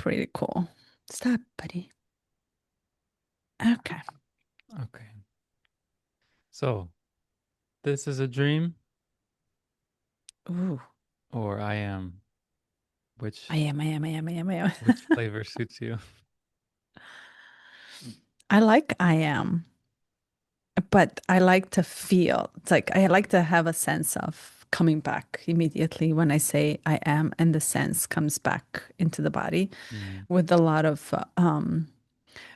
pretty cool. Stop, buddy. Okay. Okay. So, this is a dream Ooh. or I am? Which I am. which flavor suits you? I like I am, but I like to feel. It's like I like to have a sense of coming back immediately when I say I am, and the sense comes back into the body Mm. with a lot of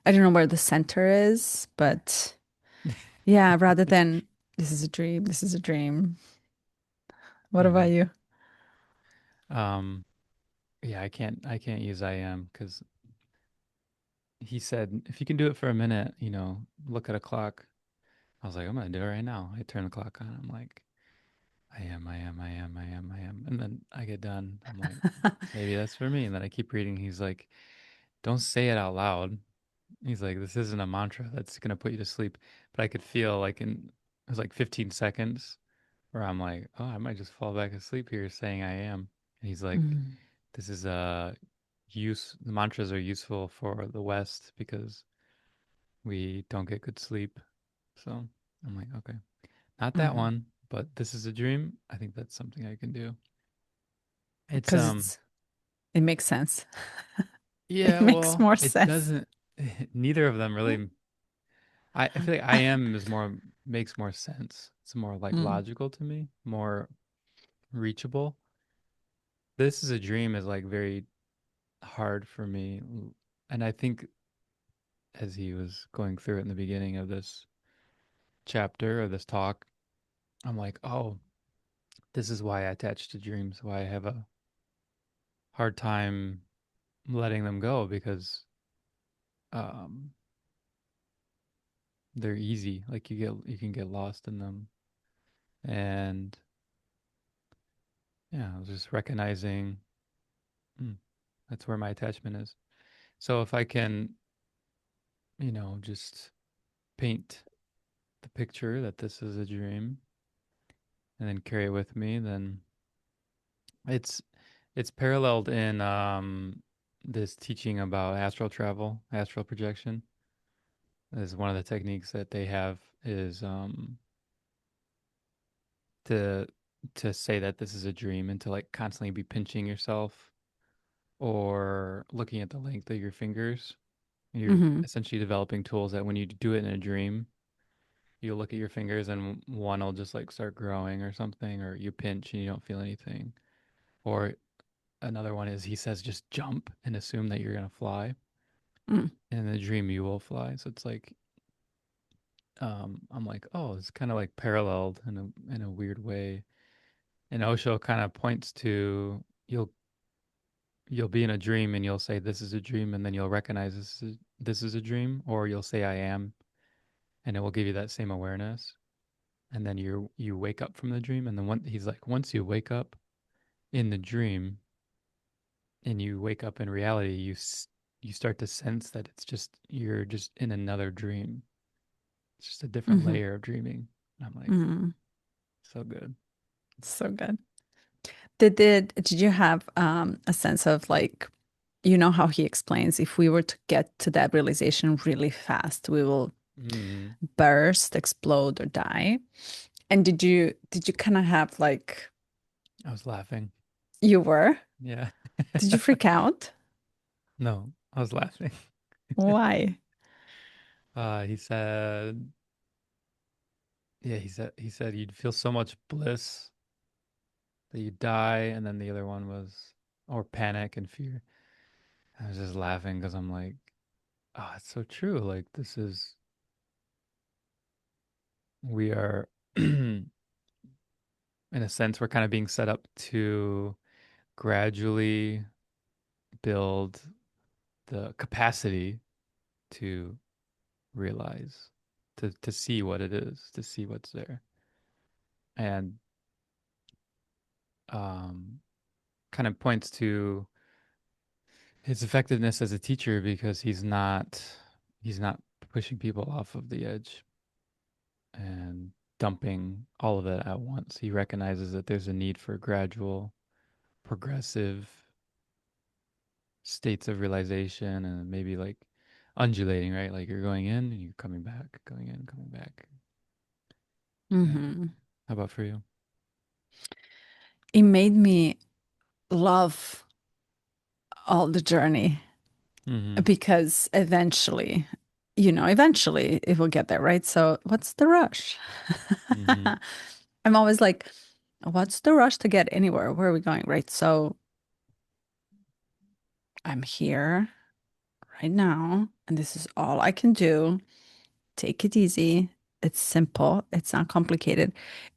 I don't know where the center is, but yeah, rather than this is a dream, this is a dream. What about hmm you? Um, yeah, I can't use I am because he said if you can do it for a minute, look at a clock. I was like, I'm gonna do it right now. I turn the clock on. I'm like, I am. And then I get done. I'm like, maybe that's for me. And then I keep reading. He's like, don't say it out loud. He's like, this isn't a mantra that's gonna put you to sleep. But I could feel like it was like 15 seconds where I'm like, oh, I might just fall back asleep here saying I am. And he's like, Mm, this is the mantras are useful for the West because we don't get good sleep. So I'm like, okay, not that mhm. one, but this is a dream. I think that's something I can do. It's Because it makes sense. It yeah, makes well, more it sense. doesn't neither of them really. I feel like I am is more makes more sense. It's more like Mm, logical to me, more reachable. This is a dream is like very hard for me. And I think as he was going through it in the beginning of this chapter or this talk, I'm like, oh, this is why I attach to dreams, why I have a hard time letting them go because um they're easy. Like you can get lost in them. And yeah, I was just recognizing that's where my attachment is. So if I can, just paint the picture that this is a dream and then carry it with me, then it's it's paralleled in this teaching about astral travel, astral projection. Is one of the techniques that they have is to to say that this is a dream and to like constantly be pinching yourself or looking at the length of your fingers. You're hmm essentially developing tools that when you do it in a dream, you look at your fingers and one will just like start growing or something, or you pinch and you don't feel anything. Or another one is he says just jump and assume that you're gonna fly. mm, And in the dream you will fly. So it's like I'm like, oh, it's kind of like paralleled in a weird way. And Osho kind of points to you'll be in a dream and you'll say this is a dream and then you'll recognize this is a dream, or you'll say I am, and it will give you that same awareness. And then you wake up from the dream, and then he's like, once you wake up in the dream and you wake up in reality, you start to sense that you're just in another dream. It's just a different hmm layer of dreaming. And I'm like, hmm so good. So good. Did you have a sense of like, you know how he explains if we were to get to that realization really fast, we will Mm, burst, explode, or die? And did you kind of have like I was laughing. you were? Yeah. Did you freak out? No, I was laughing. Why? He said, yeah, he said you'd feel so much bliss that you die, and then the other one was or panic and fear. I was just laughing because I'm like, oh, it's so true. Like we are, in a sense, we're kind of being set up to gradually build the capacity to realize, to see what it is, to see what's there, and um, kind of points to his effectiveness as a teacher because he's not pushing people off of the edge and dumping all of it at once. He recognizes that there's a need for gradual, progressive states of realization and maybe like undulating, right? Like you're going in and you're coming back, going in, coming back. Yeah. Hmm. How about for you? It made me love all the journey Mm-hmm. because eventually, eventually it will get there, right? So what's the rush? Mm-hmm. I'm always like, what's the rush to get anywhere? Where are we going? Right. So I'm here right now, and this is all I can do. Take it easy. It's simple, it's not complicated.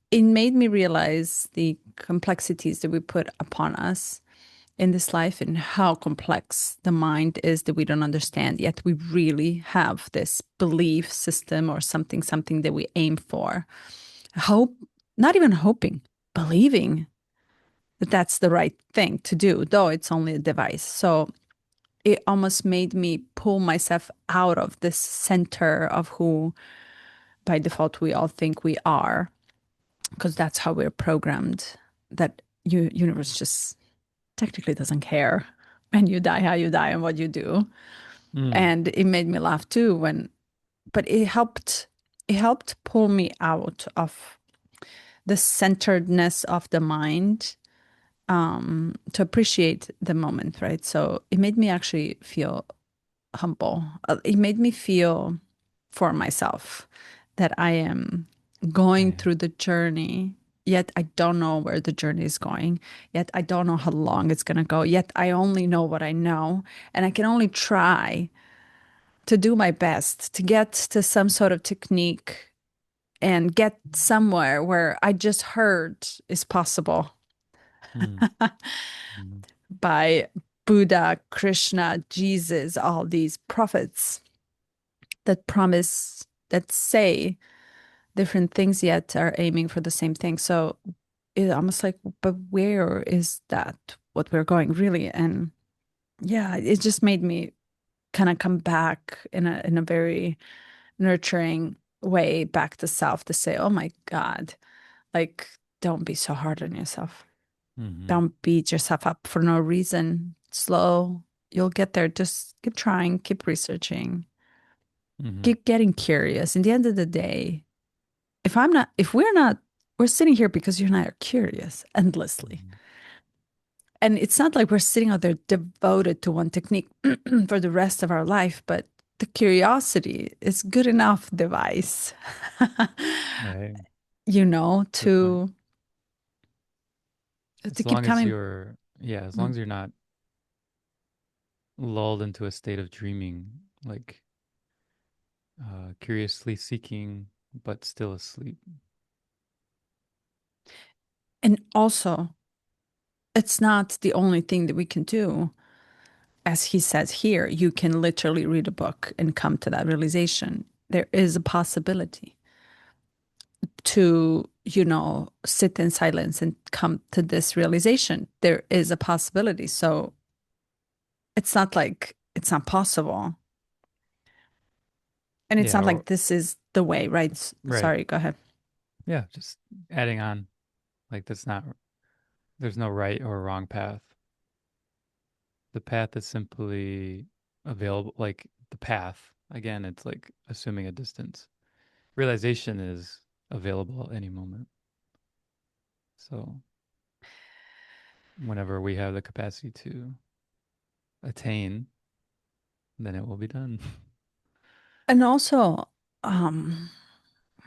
It made me realize the complexities that we put upon us in this life and how complex the mind is that we don't understand. Yet we really have this belief system or something that we aim for. Hope, not even hoping, believing that that's the right thing to do, though it's only a device. So it almost made me pull myself out of this center of who by default we all think we are, because that's how we're programmed. That universe just technically doesn't care when you die, how you die, and what you do. Mm. And it made me laugh too but it helped. It helped pull me out of the centeredness of the mind, to appreciate the moment, right? So it made me actually feel humble. It made me feel for myself that I am going Right. through the journey, yet I don't know where the journey is going, yet I don't know how long it's going to go, yet I only know what I know, and I can only try to do my best to get to some sort of technique and get somewhere where I just heard is possible Mm. Mm. by Buddha, Krishna, Jesus, all these prophets that promise, that say different things, yet are aiming for the same thing. So it's almost like, but where is that what we're going really? And yeah, it just made me kind of come back in a very nurturing way back to self to say, oh my God, like don't be so hard on yourself. Mm-hmm. Don't beat yourself up for no reason. Slow, you'll get there. Just keep trying, keep researching, Mm-hmm. keep getting curious. In the end of the day, if we're not, we're sitting here because you're not curious endlessly. Mm-hmm. And it's not like we're sitting out there devoted to one technique for the rest of our life, but the curiosity is good enough device, Right. Good point. to As keep long as coming. you're, yeah, as long Mm. as you're not lulled into a state of dreaming, like curiously seeking, but still asleep. And also, it's not the only thing that we can do. As he says here, you can literally read a book and come to that realization. There is a possibility to, sit in silence and come to this realization. There is a possibility. So it's not like it's not possible. And it's Yeah, not or like this is the way, right? right. Sorry, go ahead. Yeah, just adding on, like that's not, there's no right or wrong path. The path is simply available, like the path. Again, it's like assuming a distance. Realization is available at any moment. So whenever we have the capacity to attain, then it will be done. And also, um,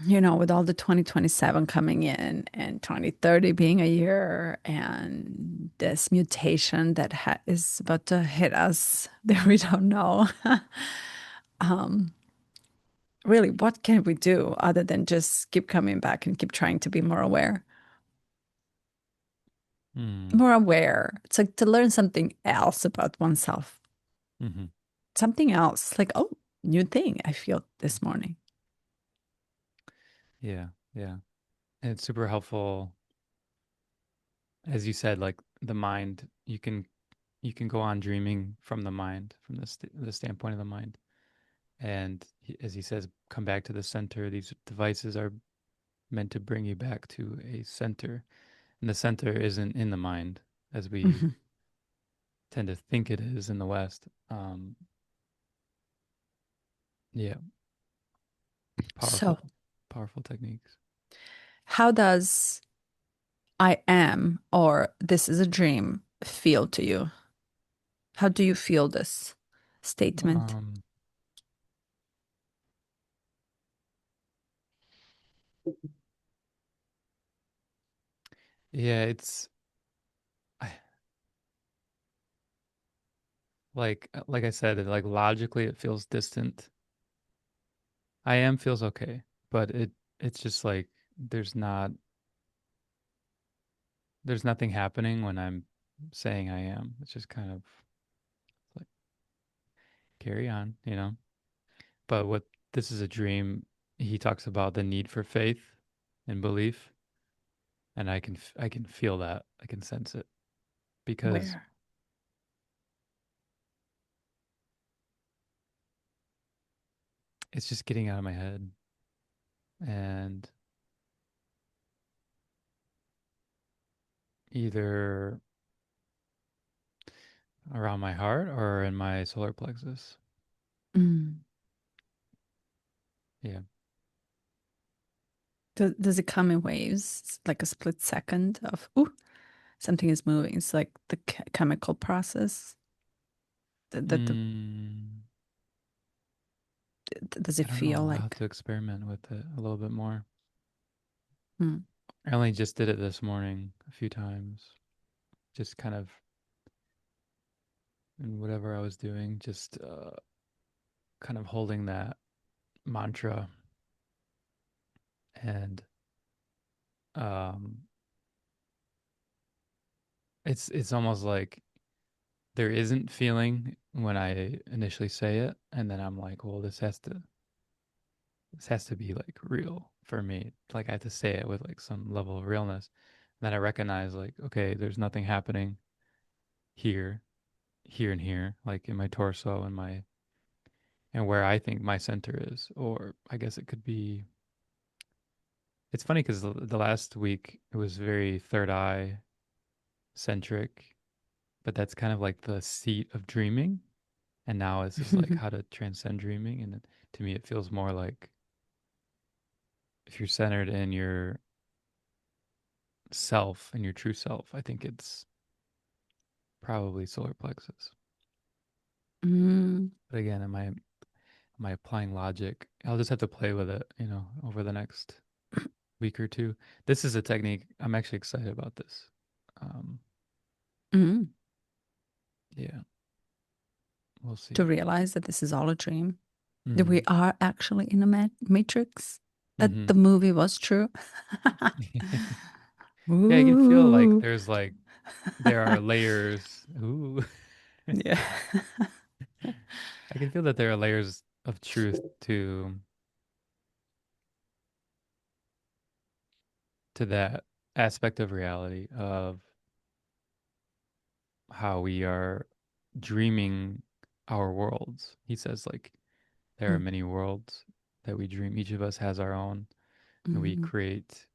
with all the 2027 coming in and 2030 being a year and this mutation that is about to hit us that we don't know, um, really, what can we do other than just keep coming back and keep trying to be more aware? Hmm. More aware. It's like to learn something else about oneself, Mm-hmm. something else, like, oh, new thing I feel this morning. Yeah, yeah. And it's super helpful, as you said, like the mind. You can go on dreaming from the mind, from the standpoint of the mind, and as he says, come back to the center. These devices are meant to bring you back to a center, and the center isn't in the mind, as we Mhm. tend to think it is in the West. Yeah, So, powerful, powerful techniques. how does I am or this is a dream feel to you? How do you feel this statement? Um, yeah, it's I, like I said, like logically it feels distant. I am feels okay, but it's just like there's not there's nothing happening when I'm saying I am. It's just kind of like carry on, you know. But what this is a dream, he talks about the need for faith and belief, and I can feel that. I can sense it because Where? it's just getting out of my head and either around my heart or in my solar plexus. Mm. Yeah. Does it come in waves? It's like a split second of, ooh, something is moving. It's like the chemical process. Mm, Does I it don't feel know. I'll have like, to experiment with it a little bit more. mm, I only just did it this morning a few times. Just kind of in whatever I was doing, just kind of holding that mantra and um it's almost like there isn't feeling when I initially say it, and then I'm like, well, this has to be like real for me. Like I have to say it with like some level of realness. And then I recognize like, okay, there's nothing happening here, here and here, like in my torso and my and where I think my center is. Or I guess it could be it's funny because the last week it was very third eye centric, but that's kind of like the seat of dreaming. And now this is like how to transcend dreaming. And to me, it feels more like if you're centered in your self and your true self, I think it's probably solar plexus. mm, But again, am I applying logic? I'll just have to play with it, over the next week or two. This is a technique. I'm actually excited about this. Um, mm, yeah, we'll to see. realize that this is all a dream? That we Mm-hmm. are actually in a matrix? That Mm-hmm. the movie was true? Yeah, I can feel like Ooh. there are layers. Ooh. Yeah. I can feel that there are layers of truth to that aspect of reality of how we are dreaming our worlds. He says like there are Mm, many worlds that we dream. Each of us has our own, and we mhm, create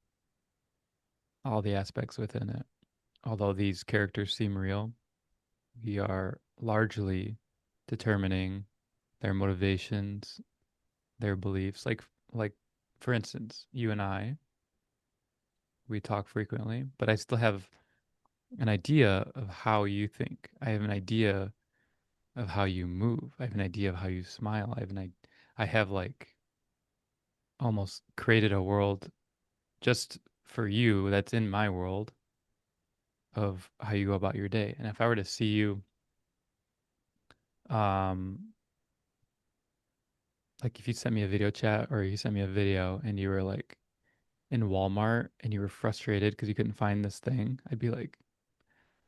all the aspects within it. Although these characters seem real, we are largely determining their motivations, their beliefs. Like for instance, you and I, we talk frequently, but I still have an idea of how you think. I have an idea of how you move. I have an idea of how you smile. I have like almost created a world just for you that's in my world of how you go about your day. And if I were to see you, um, like if you sent me a video chat or you sent me a video and you were like in Walmart and you were frustrated because you couldn't find this thing, I'd be like,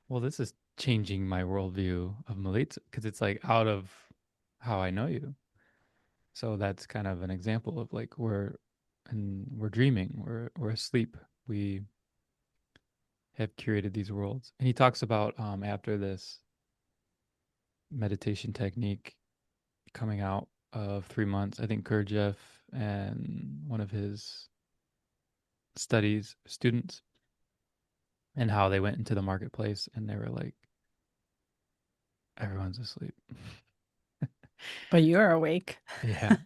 well, this is changing my worldview of Malit because it's like out of how I know you. So that's kind of an example of like we're dreaming, we're asleep. We have curated these worlds. And he talks about after this meditation technique coming out of 3 months, I think Gurdjieff and one of his studies students and how they went into the marketplace and they were like everyone's asleep. But you're awake. Yeah.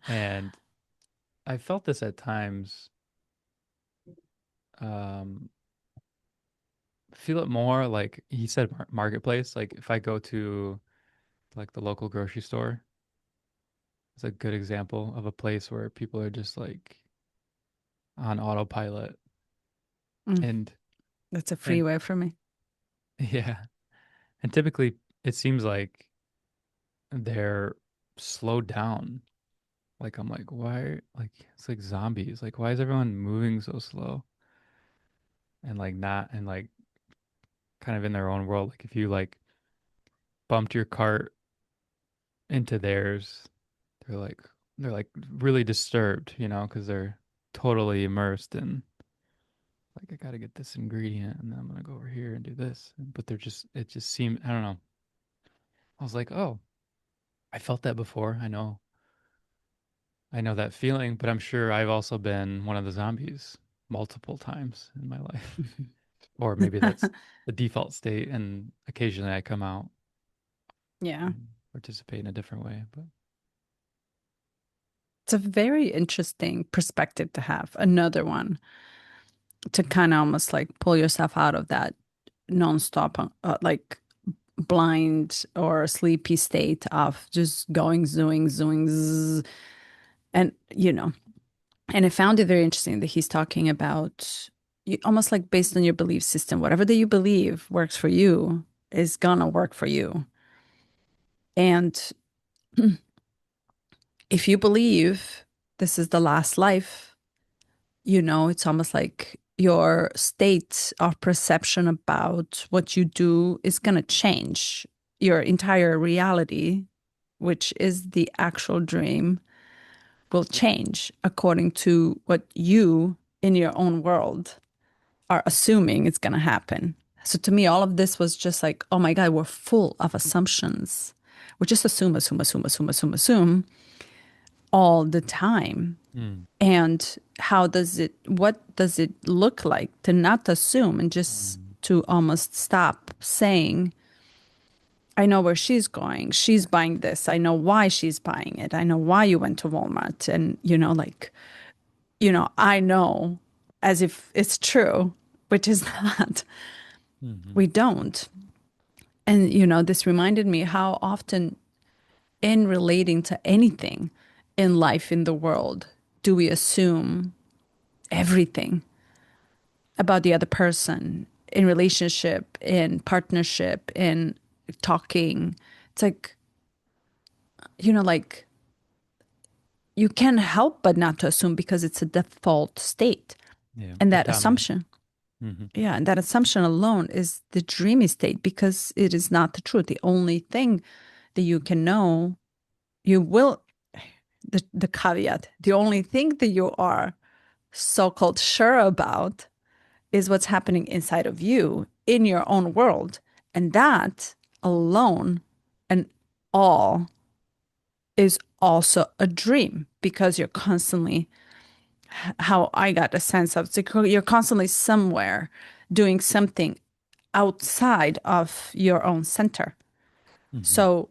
And I felt this at times. Um, feel it more like he said marketplace. Like if I go to like the local grocery store, it's a good example of a place where people are just like on autopilot. Mm, And that's a and freeway for me. yeah. And typically it seems like they're slowed down. Like I'm like, why like it's like zombies. Like why is everyone moving so slow? And like not and like kind of in their own world. Like if you like bumped your cart into theirs, they're like they're like really disturbed, you know, because they're totally immersed in like I gotta get this ingredient and then I'm gonna go over here and do this. But they're just it just seemed I don't know. I was like, oh, I felt that before. I know that feeling, but I'm sure I've also been one of the zombies multiple times in my life. Or maybe that's the default state and occasionally I come out Yeah. and participate in a different way. But It's a very interesting perspective to have. Another one to kind of almost like pull yourself out of that nonstop, like blind or sleepy state of just going, zooing, zooing, zzz. And, and I found it very interesting that he's talking about you, almost like based on your belief system, whatever that you believe works for you is gonna work for you. And if you believe this is the last life, it's almost like your state of perception about what you do is going to change. Your entire reality, which is the actual dream, will change according to what you in your own world are assuming is going to happen. So to me, all of this was just like, oh my God, we're full of assumptions. We just assume, assume, assume, assume, assume, assume all the time. mm, And what does it look like to not assume and just mm, to almost stop saying, I know where she's going. She's buying this. I know why she's buying it. I know why you went to Walmart. And, I know as if it's true, which is not. mm, We don't. And, this reminded me how often in relating to anything in life, in the world, do we assume everything about the other person in relationship, in partnership, in talking. It's like, like you can't help but not to assume because it's a default state. yeah, And it that dominates. assumption, Hmm. yeah, and that assumption alone is the dreamy state because it is not the truth. The only thing that you can know, you will, the caveat, the only thing that you are so called sure about is what's happening inside of you in your own world. And that alone and all is also a dream because you're constantly, how I got a sense of, so you're constantly somewhere doing something outside of your own center. Hmm. So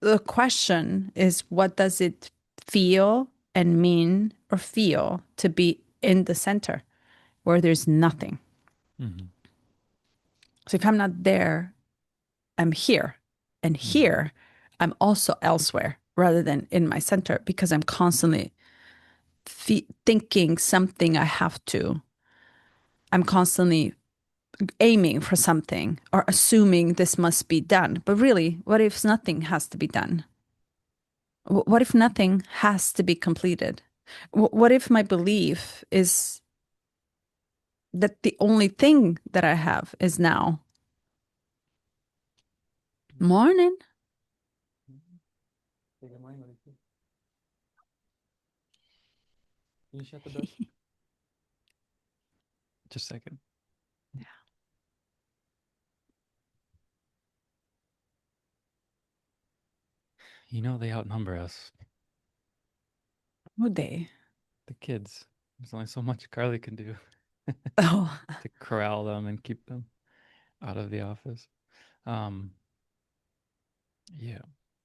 the question is, what does it feel and mean or feel to be in the center where there's nothing? Hmm. So if I'm not there, I'm here. And Hmm. here, I'm also elsewhere rather than in my center because I'm constantly thinking something I have to. I'm constantly aiming for something or assuming this must be done. But really, what if nothing has to be done? What if nothing has to be completed? What if my belief is that the only thing that I have is now? Morning. Say good morning, Lacey. Can you shut the door? Just a second. You know they outnumber us, Would they? the kids. There's only so much Carly can do Oh, to corral them and keep them out of the office. Um, Yeah.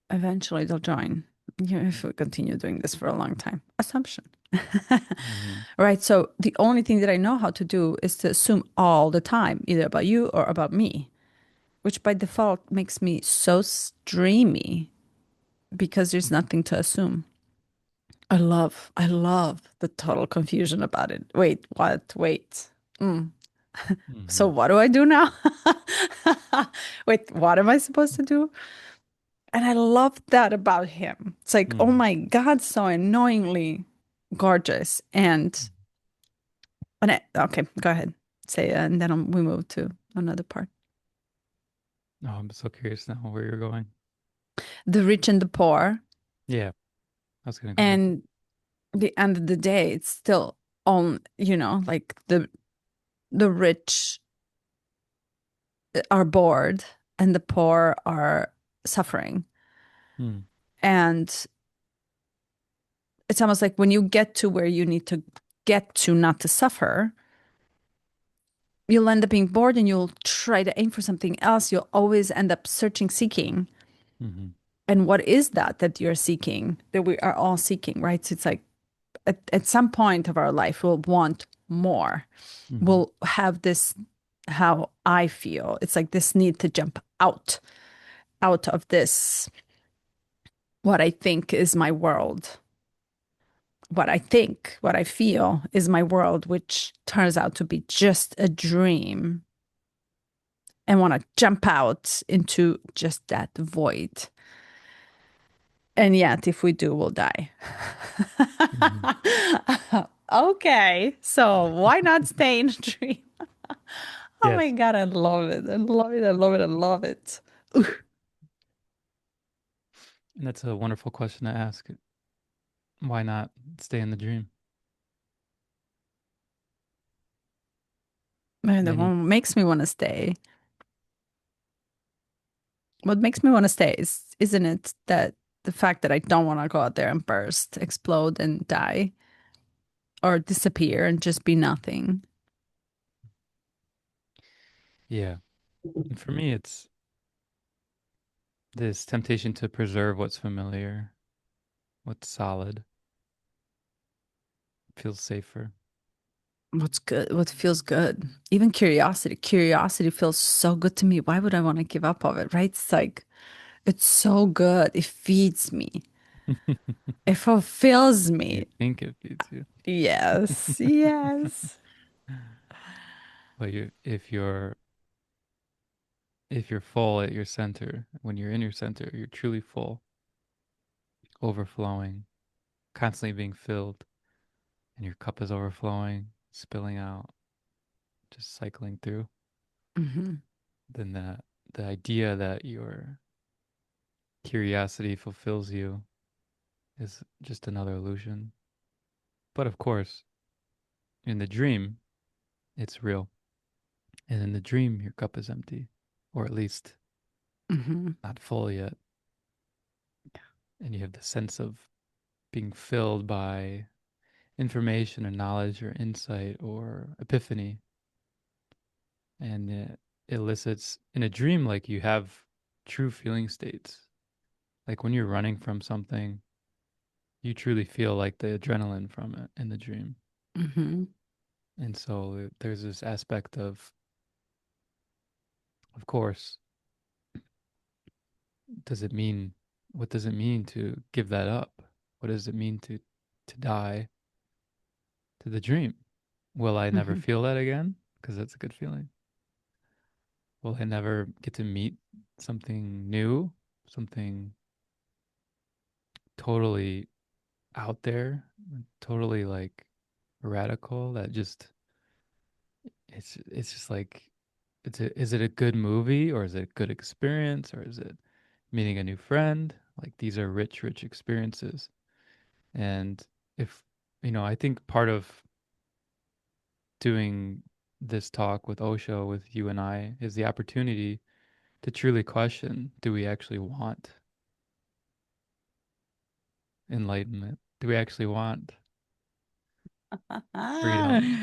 Eventually they'll join. You know, if we continue doing this for a long time. Assumption. Hmm. Right. So the only thing that I know how to do is to assume all the time, either about you or about me, which by default makes me so streamy because there's nothing to assume. I love the total confusion about it. Wait, what? Wait. Mm. So Hmm. what do I do now? Wait, what am I supposed to do? And I love that about him. It's like, oh Hmm. my God, so annoyingly gorgeous. Okay, go ahead. Say it, and then we move to another part. Oh, I'm so curious now where you're going. The rich and the poor. Yeah, I was gonna go with it. And the end of the day, it's still on, like the rich are bored and the poor are suffering. Hmm. And it's almost like when you get to where you need to get to not to suffer, you'll end up being bored and you'll try to aim for something else. You'll always end up searching, seeking. Hmm. And what is that you're seeking, that we are all seeking, right? So it's like at some point of our life, we'll want more. Hmm. We'll have this, how I feel. It's like this need to jump out of this, what I think is my world. What I think, what I feel is my world, which turns out to be just a dream, and want to jump out into just that void. And yet, if we do, we'll die. Hmm. Okay, so why not stay in a dream? Oh my Yes, God, I love it. I love it. I love it. I love it. and that's a wonderful question to ask. Why not stay in the dream? And the Many. one makes me want to stay. What makes me want to stay isn't it that the fact that I don't want to go out there and burst, explode, and die or disappear and just be nothing? Yeah. And for me, it's this temptation to preserve what's familiar, what's solid, feels safer. What's good? What feels good? Even curiosity. Curiosity feels so good to me. Why would I want to give up of it, right? It's like, it's so good. It feeds me. It fulfills You me. think it feeds you. Yes, yes. But if you're full at your center, when you're in your center, you're truly full, overflowing, constantly being filled, and your cup is overflowing, spilling out, just cycling through. Hmm. Then the idea that your curiosity fulfills you is just another illusion. But of course, in the dream, it's real. And in the dream, your cup is empty, or at least Hmm. not full yet. And you have the sense of being filled by information or knowledge or insight or epiphany. And it elicits in a dream, like you have true feeling states. Like when you're running from something, you truly feel like the adrenaline from it in the dream. Hmm. And so there's this aspect of course, does it mean, what does it mean to give that up? What does it mean to die to the dream? Will I never Hmm. feel that again? Because that's a good feeling. Will I never get to meet something new, something totally out there, totally like radical that just it's just like is it a good movie or is it a good experience or is it meeting a new friend? Like these are rich, rich experiences. And if I think part of doing this talk with Osho, with you and I, is the opportunity to truly question, do we actually want enlightenment? Do we actually want freedom?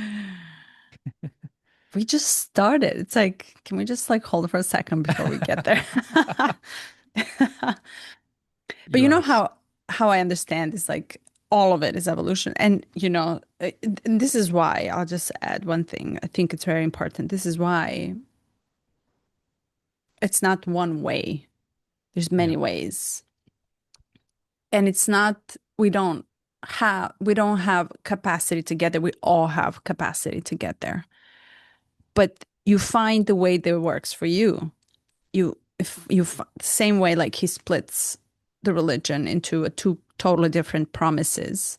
We just started. It's like, can we just like hold it for a second before we get there? But You are, how I understand is like all of it is evolution. And and this is why I'll just add one thing. I think it's very important. This is why it's not one way. There's yeah. many ways. And it's not we don't have capacity to get there. We all have capacity to get there. But you find the way that works for you. If same way like he splits the religion into two totally different promises.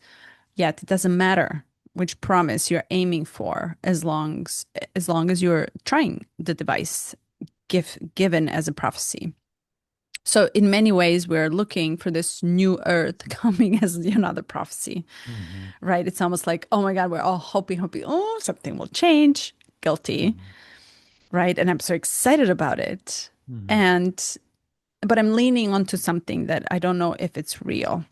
Yet it doesn't matter which promise you're aiming for as long as you're trying the device given as a prophecy. So in many ways, we're looking for this new earth coming as another prophecy, Mm-hmm. right? It's almost like, oh my God, we're all hoping, oh, something will change. Guilty, Mm-hmm. right? And I'm so excited about it. Mm-hmm. And but I'm leaning onto something that I don't know if it's real.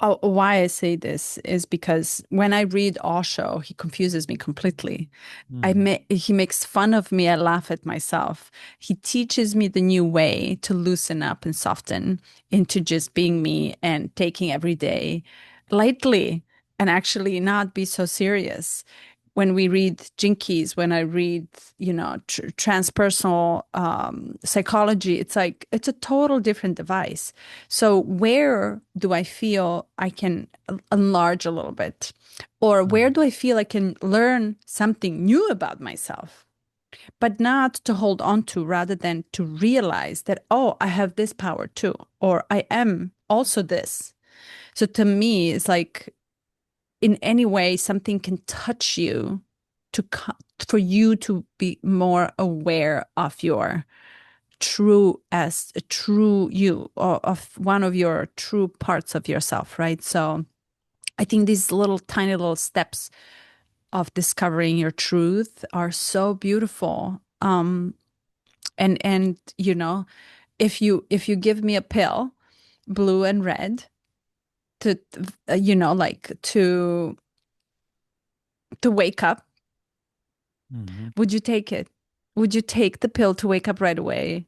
Oh, why I say this is because when I read Osho, he confuses me completely. Mm-hmm. He makes fun of me. I laugh at myself. He teaches me the new way to loosen up and soften into just being me and taking every day lightly and actually not be so serious. When we read Jinkies, when I read, transpersonal psychology, it's like it's a total different device. So where do I feel I can enlarge a little bit? Or where Mm-hmm. do I feel I can learn something new about myself, but not to hold on to, rather than to realize that, oh, I have this power too, or I am also this. So to me, it's like in any way something can touch you for you to be more aware of your true as a true you, or of one of your true parts of yourself, right? So I think these little tiny little steps of discovering your truth are so beautiful. And if you give me a pill, blue and red, to like to wake up, Mm-hmm. would you take it? Would you take the pill to wake up right away?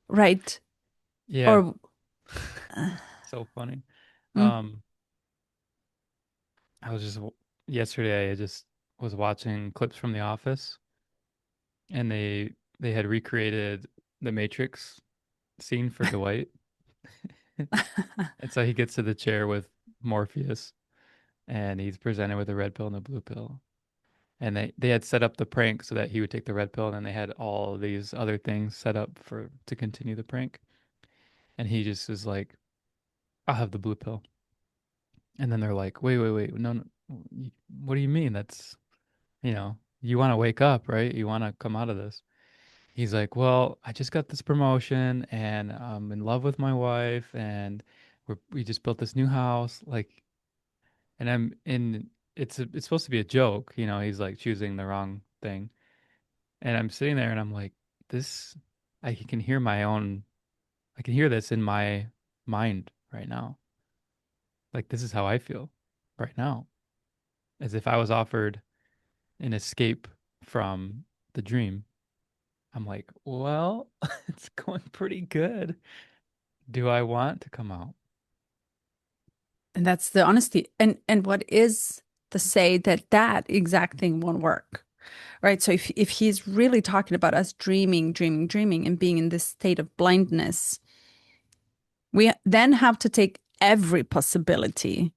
Right? Yeah. Or So funny. mm, Um, I was just yesterday. I just was watching clips from The Office, and they had recreated the Matrix scene for Dwight, and so he gets to the chair with Morpheus, and he's presented with a red pill and a blue pill, and they had set up the prank so that he would take the red pill, and then they had all these other things set up for to continue the prank, and he just is like, "I'll have the blue pill," and then they're like, "Wait, no, no, what do you mean? That's you want to wake up, right? You want to come out of this." He's like, "Well, I just got this promotion and I'm in love with my wife and we just built this new house like and I'm in it's supposed to be a joke, he's like choosing the wrong thing. And I'm sitting there and I'm like, this I can hear I can hear this in my mind right now. Like this is how I feel right now. As if I was offered an escape from the dream. I'm like, well, it's going pretty good. Do I want to come out? and that's the honesty. And what is to say that that exact thing won't work? Right? So if he's really talking about us dreaming and being in this state of blindness, we then have to take every possibility.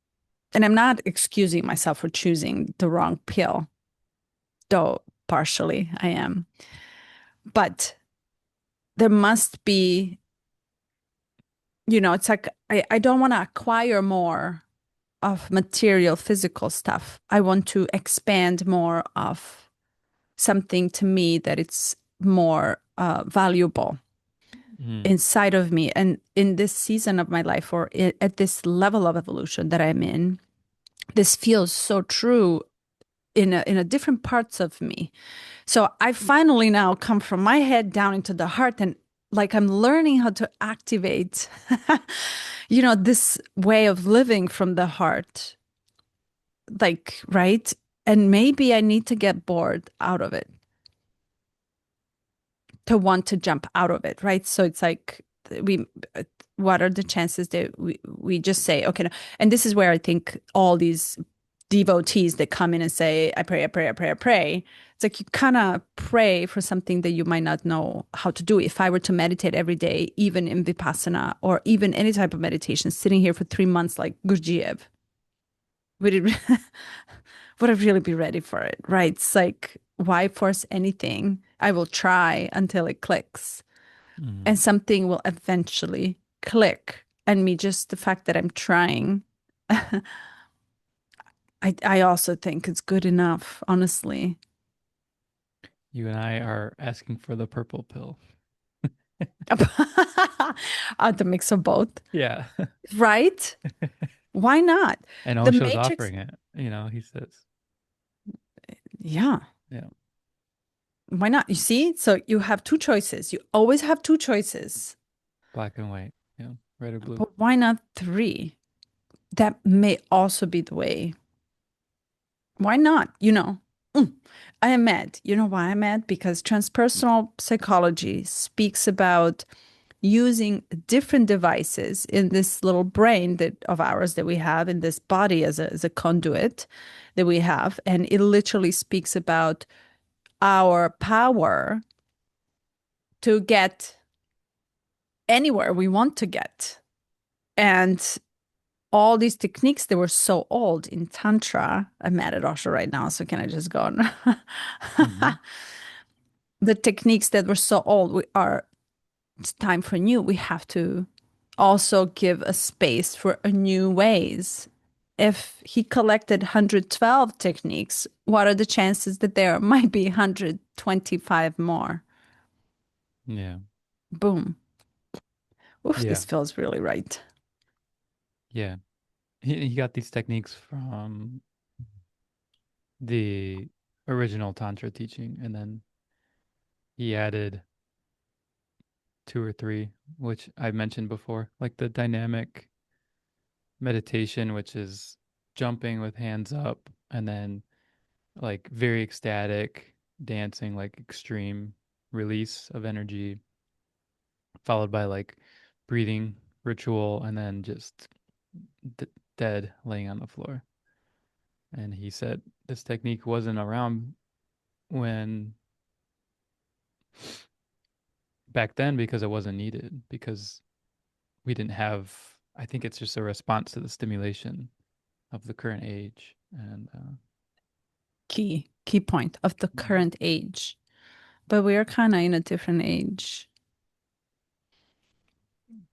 And I'm not excusing myself for choosing the wrong pill, though partially I am. But there must be, it's like I don't want to acquire more of material, physical stuff. I want to expand more of something to me that it's more valuable Mm, inside of me. And in this season of my life, or at this level of evolution that I'm in, this feels so true in a different parts of me. So I finally now come from my head down into the heart, and like I'm learning how to activate, this way of living from the heart, like, right? And maybe I need to get bored out of it to want to jump out of it, right? So it's like we what are the chances that we just say, okay, no. And this is where I think all these devotees that come in and say, I pray, I pray, I pray, I pray. It's like you kind of pray for something that you might not know how to do. If I were to meditate every day, even in Vipassana or even any type of meditation, sitting here for 3 months like Gurdjieff, would it would I really be ready for it? Right? It's like, why force anything? I will try until it clicks, and Mm. something will eventually click. And me, just the fact that I'm trying, I also think it's good enough, honestly. You and I are asking for the purple pill. The mix of both, Yeah. right? Why not? And The Osho's Matrix, offering it. He says, yeah, yeah, why not? You see, so you have two choices. You always have two choices, black and white. Yeah, red or blue. but why not three? That may also be the way. Why not? Mm, I am mad. You know why I'm mad? Because transpersonal psychology speaks about using different devices in this little brain that of ours that we have in this body as a conduit that we have. And it literally speaks about our power to get anywhere we want to get. And all these techniques that were so old in Tantra, I'm mad at Osho right now, so can I just go on? Hmm. The techniques that were so old, it's time for new. We have to also give a space for a new ways. If he collected 112 techniques, what are the chances that there might be 125 more? Yeah. Boom. Oof, Yeah. this feels really right. Yeah. He got these techniques from the original Tantra teaching, and then he added two or three, which I mentioned before, like the dynamic meditation, which is jumping with hands up, and then like very ecstatic dancing, like extreme release of energy, followed by like breathing ritual, and then just d- dead laying on the floor. And he said this technique wasn't around when back then because it wasn't needed, because we didn't have, I think it's just a response to the stimulation of the current age. And Key point of the mm, current age. But we are kind of in a different age.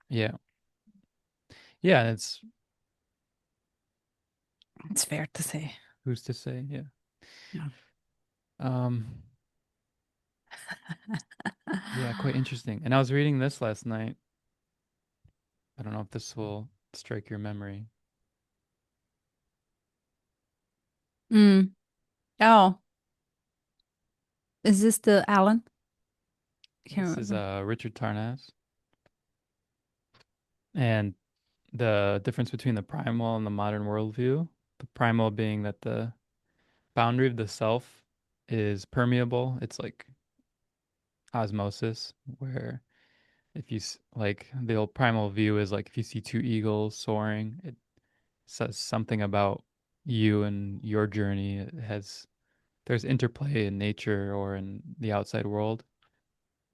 yeah, yeah, it's It's fair to say. who's to say? Yeah. Yeah. Um, yeah, quite interesting. And I was reading this last night. I don't know if this will strike your memory. Mm. Oh, is this the Alan? I can't This is remember. Richard Tarnas, and the difference between the primal and the modern worldview. The primal being that the boundary of the self is permeable. It's like osmosis, where if you like the old primal view is like if you see two eagles soaring, it says something about you and your journey. It has there's interplay in nature or in the outside world,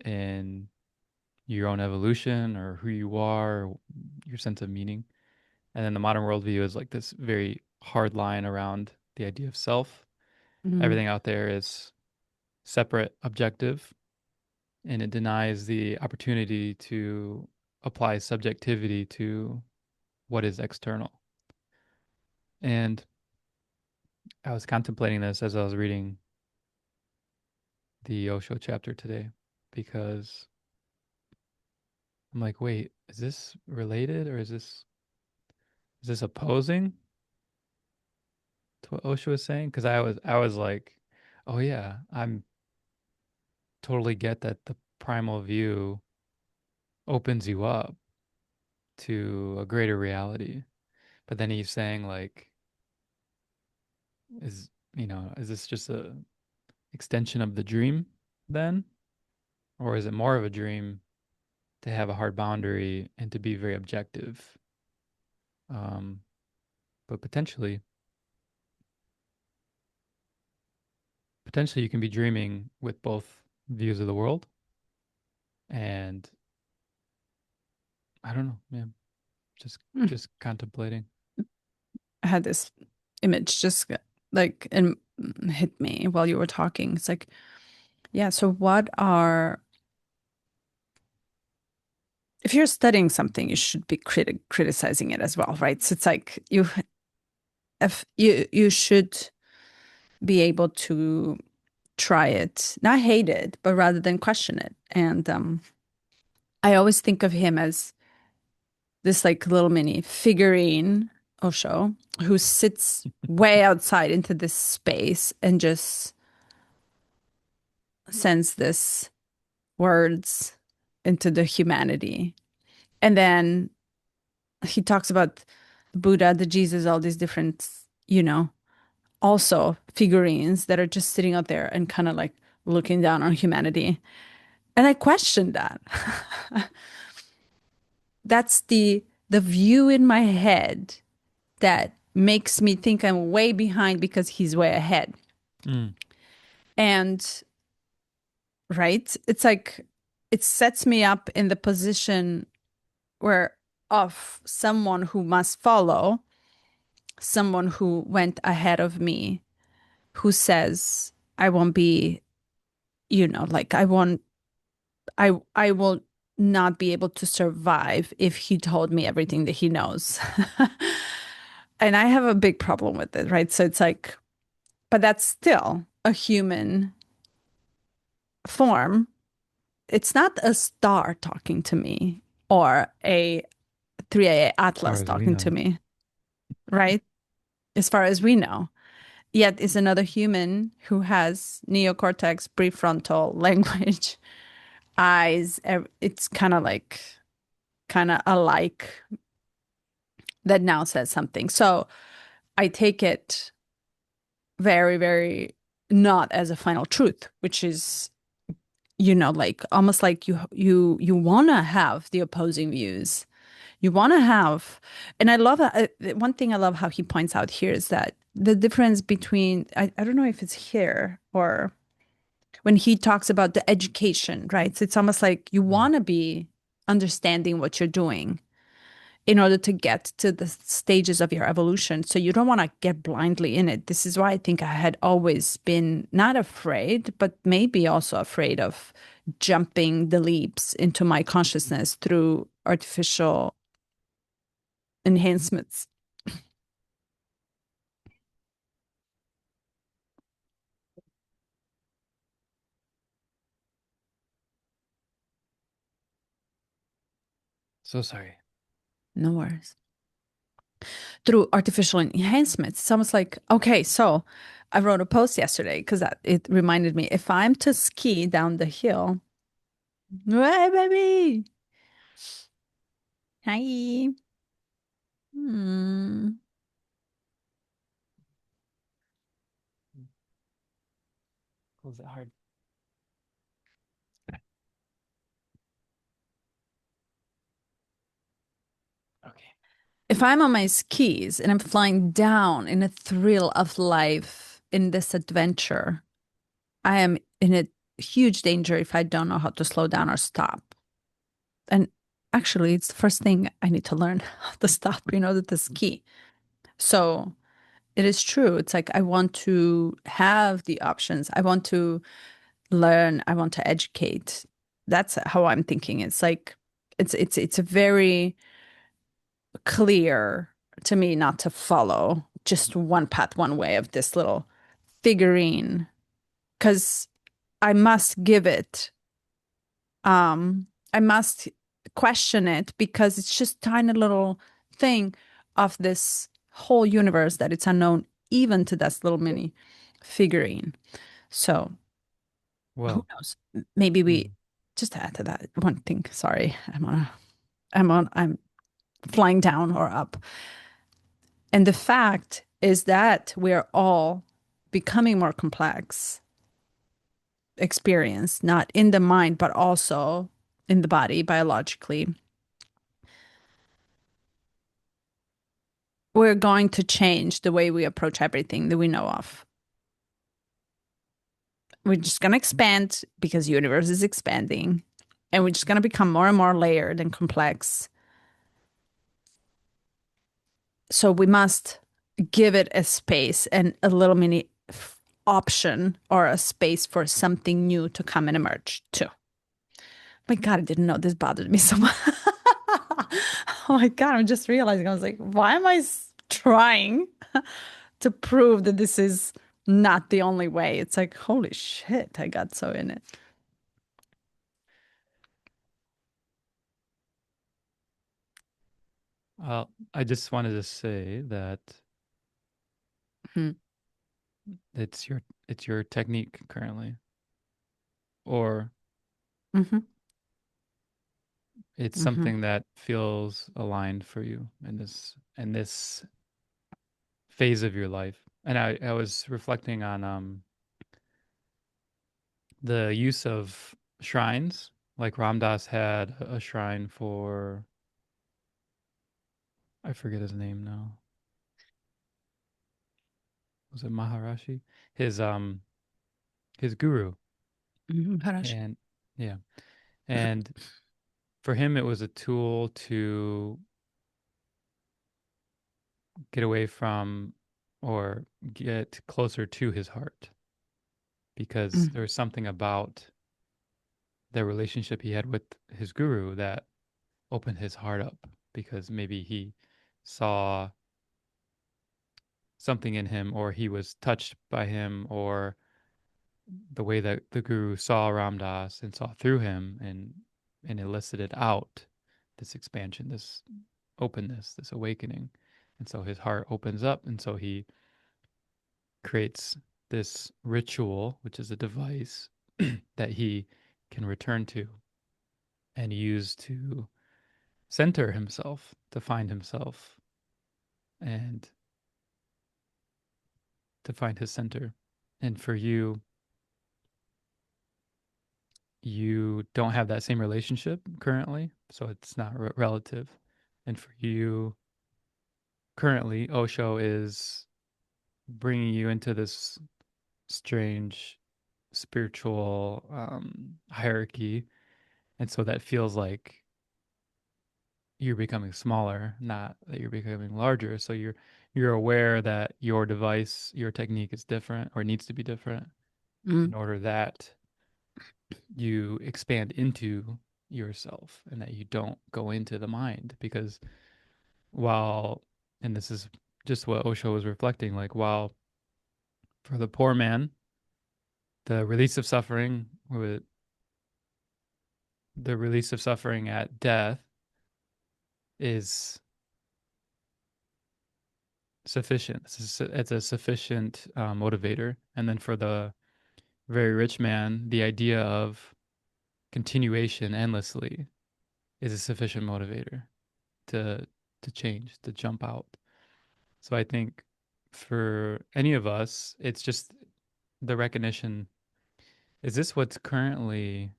in your own evolution or who you are, or your sense of meaning. And then the modern worldview is like this very hard line around the idea of self. Mm. Everything out there is separate, objective, and it denies the opportunity to apply subjectivity to what is external. And I was contemplating this as I was reading the Osho chapter today because I'm like, wait, is this related or is this opposing to what Osho is saying? Because I was like, oh yeah, I'm totally get that the primal view opens you up to a greater reality. But then he's saying like, is this just a extension of the dream then? Or is it more of a dream to have a hard boundary and to be very objective. Um, but potentially you can be dreaming with both views of the world, and I don't know, man, just Mm. just contemplating. I had this image just like and hit me while you were talking. It's like, yeah, so what are if you're studying something, you should be criticizing it as well, right? So it's like if you should be able to try it, not hate it, but rather than question it. And I always think of him as this like little mini figurine, Osho, who sits way outside into this space and just sends this words into the humanity. And then he talks about the Buddha, the Jesus, all these different, you know, also figurines that are just sitting out there and kind of like looking down on humanity. And I questioned that. That's the view in my head that makes me think I'm way behind because he's way ahead. Mm. And right, it's like it sets me up in the position where of someone who must follow, someone who went ahead of me, who says, I won't be, like I will not be able to survive if he told me everything that he knows. And I have a big problem with it, right? So it's like, but that's still a human form. It's not a star talking to me or a 3A As far Atlas as we talking to know. me, right? As far as we know. Yet is another human who has neocortex, prefrontal language, eyes. It's kind of alike that now says something. So I take it very, very not as a final truth, which is, like almost like you want to have the opposing views. You want to have, and I love that. One thing I love how he points out here is that the difference between, I don't know if it's here or when he talks about the education, right? So it's almost like you Mm. want to be understanding what you're doing in order to get to the stages of your evolution. So you don't want to get blindly in it. This is why I think I had always been not afraid, but maybe also afraid of jumping the leaps into my consciousness through artificial enhancements. So sorry. No worries. Through artificial enhancements. It's almost like, okay, so I wrote a post yesterday because it reminded me if I'm to ski down the hill, hey, baby. Hi. Hmm. Was it hard? Okay. If I'm on my skis and I'm flying down in a thrill of life in this adventure, I am in a huge danger if I don't know how to slow down or stop. And actually, it's the first thing I need to learn how to stop in order to ski. So it is true. It's like I want to have the options. I want to learn. I want to educate. That's how I'm thinking. It's like it's a very clear to me not to follow just one path, one way of this little figurine because I must give it, I must question it because it's just tiny little thing of this whole universe that it's unknown even to this little mini figurine. So who Well, knows? Maybe we mm, just to add to that one thing. Sorry, I'm flying down or up. And the fact is that we're all becoming more complex experience, not in the mind, but also in the body biologically, we're going to change the way we approach everything that we know of. We're just going to expand because the universe is expanding, and we're just going to become more and more layered and complex. So we must give it a space and a little mini option or a space for something new to come and emerge too. My God, I didn't know this bothered me so much. Oh my God, I'm just realizing I was like, why am I trying to prove that this is not the only way? It's like, holy shit, I got so in it. I just wanted to say that Hmm. it's your technique currently, or Hmm. it's Hmm. something that feels aligned for you in this phase of your life. And I was reflecting on the use of shrines. Like Ram Dass had a shrine for, I forget his name now. Was it Maharashi? His um his guru. Harashi. And yeah. And for him it was a tool to get away from or get closer to his heart because Mm, there was something about the relationship he had with his guru that opened his heart up because maybe he saw something in him or he was touched by him or the way that the guru saw Ram Dass and saw through him and elicited out this expansion, this openness, this awakening. And so his heart opens up and so he creates this ritual, which is a device that he can return to and use to center himself, to find himself and to find his center. And for you, you don't have that same relationship currently, so it's not relative. And for you, currently, Osho is bringing you into this strange spiritual hierarchy. And so that feels like you're becoming smaller, not that you're becoming larger. So you're aware that your device, your technique is different or needs to be different in mm, order that you expand into yourself and that you don't go into the mind because while and this is just what Osho was reflecting like while for the poor man the release of suffering with the release of suffering at death is sufficient. It's a sufficient motivator. And then for the very rich man, the idea of continuation endlessly is a sufficient motivator to to change, to jump out. So I think for any of us, it's just the recognition, is this what's currently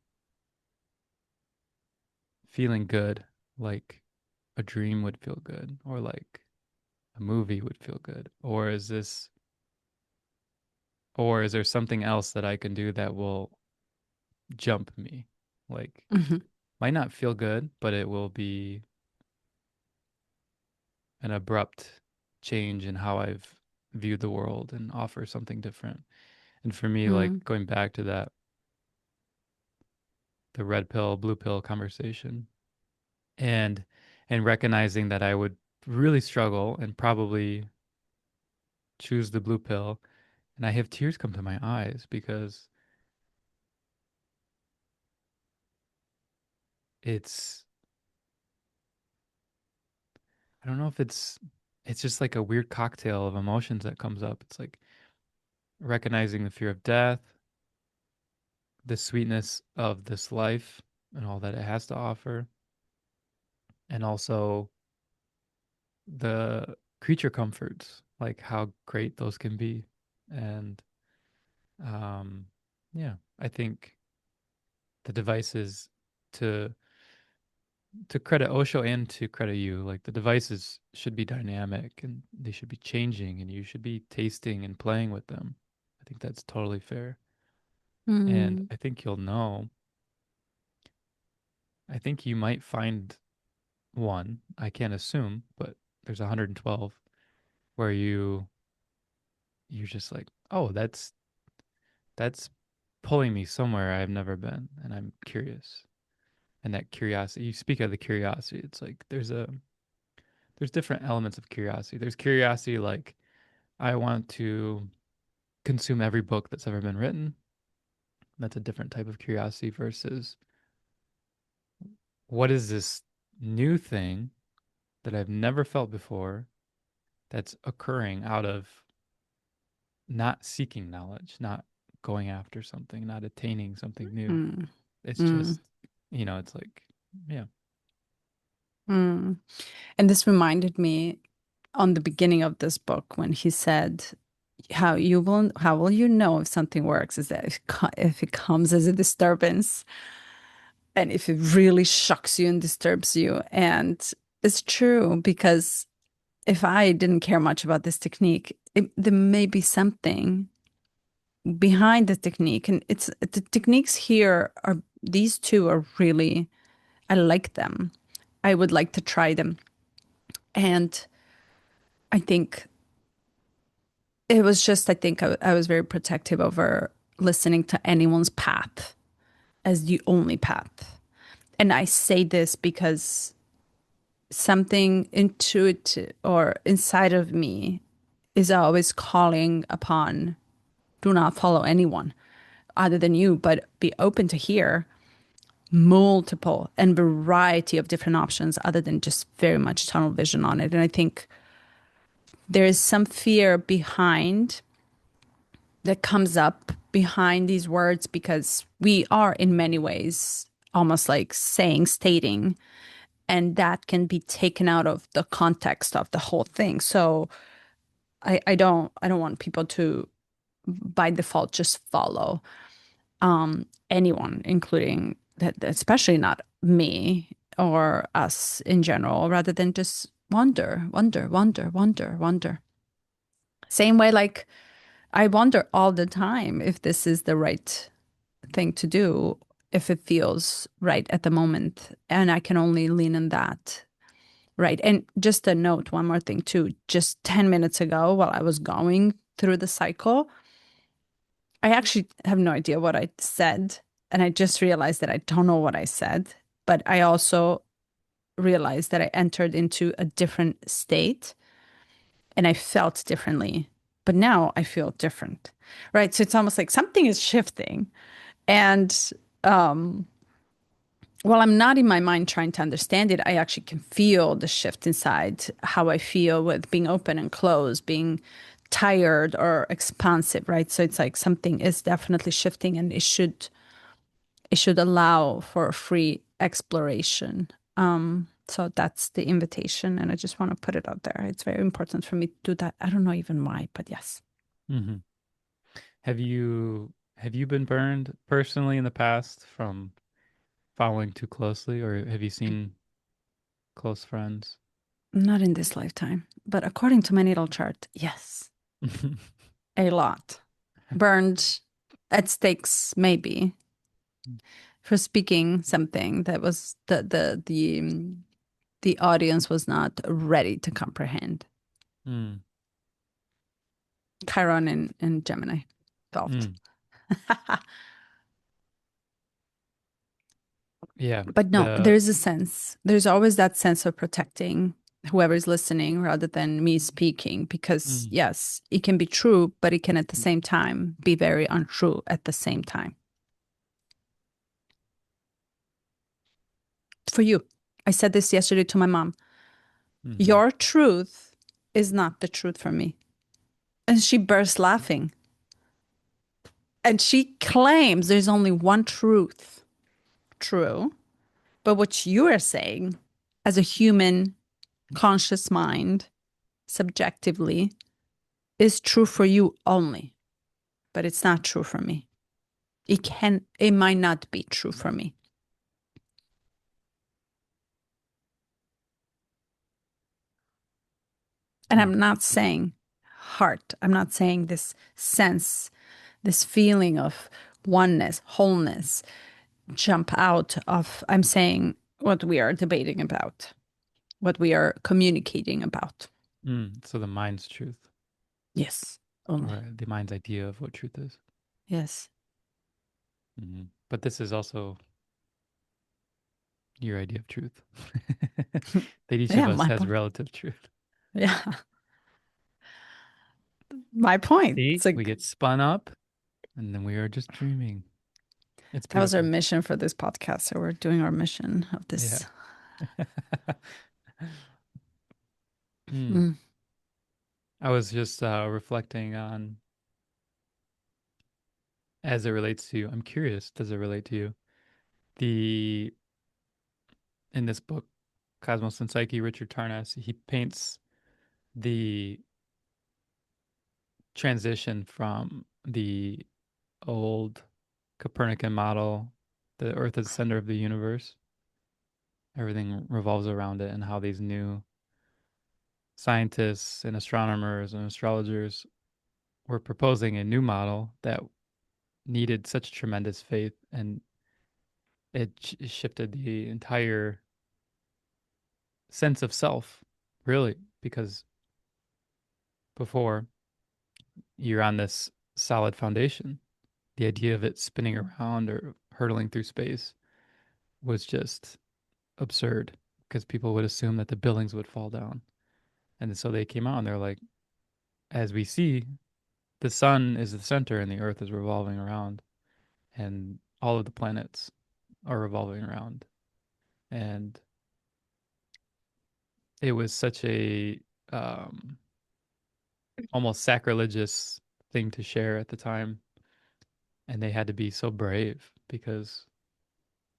feeling good? Like a dream would feel good, or like a movie would feel good, or is there something else that I can do that will jump me? Like mhm, might not feel good, but it will be an abrupt change in how I've viewed the world and offer something different. And for me, like mm, going back to that, the red pill, blue pill conversation and and recognizing that I would really struggle and probably choose the blue pill. And I have tears come to my eyes because it's, I don't know if it's just like a weird cocktail of emotions that comes up. It's like recognizing the fear of death, the sweetness of this life and all that it has to offer, and also the creature comforts, like how great those can be. And um, yeah, I think the device is to credit Osho and to credit you, like the devices should be dynamic and they should be changing and you should be tasting and playing with them. I think that's totally fair. And Mm, I think you'll know. I think you might find one. I can't assume, but there's 112 where you're just like, "Oh, that's pulling me somewhere I've never been and I'm curious." And that curiosity, you speak of the curiosity. It's like there's different elements of curiosity. There's curiosity like I want to consume every book that's ever been written. That's a different type of curiosity versus what is this new thing that I've never felt before that's occurring out of not seeking knowledge, not going after something, not attaining something new. mm, It's mm, just, it's like, yeah. mm. And this reminded me on the beginning of this book when he said, how will you know if something works is that if it comes as a disturbance and if it really shocks you and disturbs you. And it's true because if I didn't care much about this technique, there may be something behind the technique. And it's the techniques here are these two are really, I like them. I would like to try them. And I think it was just, I think I was very protective over listening to anyone's path as the only path. And I say this because something intuitive or inside of me is always calling upon do not follow anyone other than you, but be open to hear multiple and variety of different options other than just very much tunnel vision on it. And I think there is some fear behind that comes up behind these words because we are in many ways almost like saying, stating, and that can be taken out of the context of the whole thing. So I don't want people to by default just follow anyone, including that, especially not me or us in general, rather than just wonder, wonder, wonder, wonder, wonder. Same way, like I wonder all the time if this is the right thing to do, if it feels right at the moment. And I can only lean on that. Right. And just a note, one more thing too. Just 10 minutes ago, while I was going through the cycle, I actually have no idea what I said. And I just realized that I don't know what I said. But I also realized that I entered into a different state and I felt differently. But now I feel different. Right. So it's almost like something is shifting. And um, while I'm not in my mind trying to understand it, I actually can feel the shift inside how I feel with being open and closed, being tired or expansive, right? So it's like something is definitely shifting and it should allow for free exploration. So that's the invitation, and I just want to put it out there. It's very important for me to do that. I don't know even why, but yes. Hmm. Have you been burned personally in the past from following too closely, or have you seen close friends? Not in this lifetime, but according to my natal chart, yes, a lot. Burned at stakes, maybe, for speaking something that was the audience was not ready to comprehend. Mm, Chiron and Gemini involved. mm. Yeah, But no, the there's a sense. There's always that sense of protecting whoever's listening rather than me speaking, because mm, yes, it can be true, but it can at the same time be very untrue at the same time. For you, I said this yesterday to my mom. hmm. Your truth is not the truth for me. And she burst laughing. And she claims there's only one truth. True. But what you are saying as a human conscious mind, subjectively, is true for you only. But it's not true for me. It might not be true for me. And Mm. I'm not saying heart. I'm not saying this sense, this feeling of oneness, wholeness, jump out of. I'm saying what we are debating about, what we are communicating about. So the mind's truth, Yes, only. or the mind's idea of what truth is. Yes. But this is also your idea of truth. That each of Yeah, us my has point. relative truth. Yeah, my point. See, It's we like get spun up and then we are just dreaming. It's that was our beautiful. mission for this podcast. So we're doing our mission of Yeah. this. Hmm. Mm. I was just reflecting on, as it relates to you. I'm curious, does it relate to you? The In this book, Cosmos and Psyche, Richard Tarnas, he paints the transition from the old Copernican model, the Earth is the center of the universe, everything revolves around it, and how these new scientists and astronomers and astrologers were proposing a new model that needed such tremendous faith, and it shifted the entire sense of self, really, because before you're on this solid foundation, the idea of it spinning around or hurtling through space was just absurd because people would assume that the buildings would fall down. And so they came out and they're like, as we see, the sun is the center and the earth is revolving around, and all of the planets are revolving around. And it was such a um, almost sacrilegious thing to share at the time. And they had to be so brave because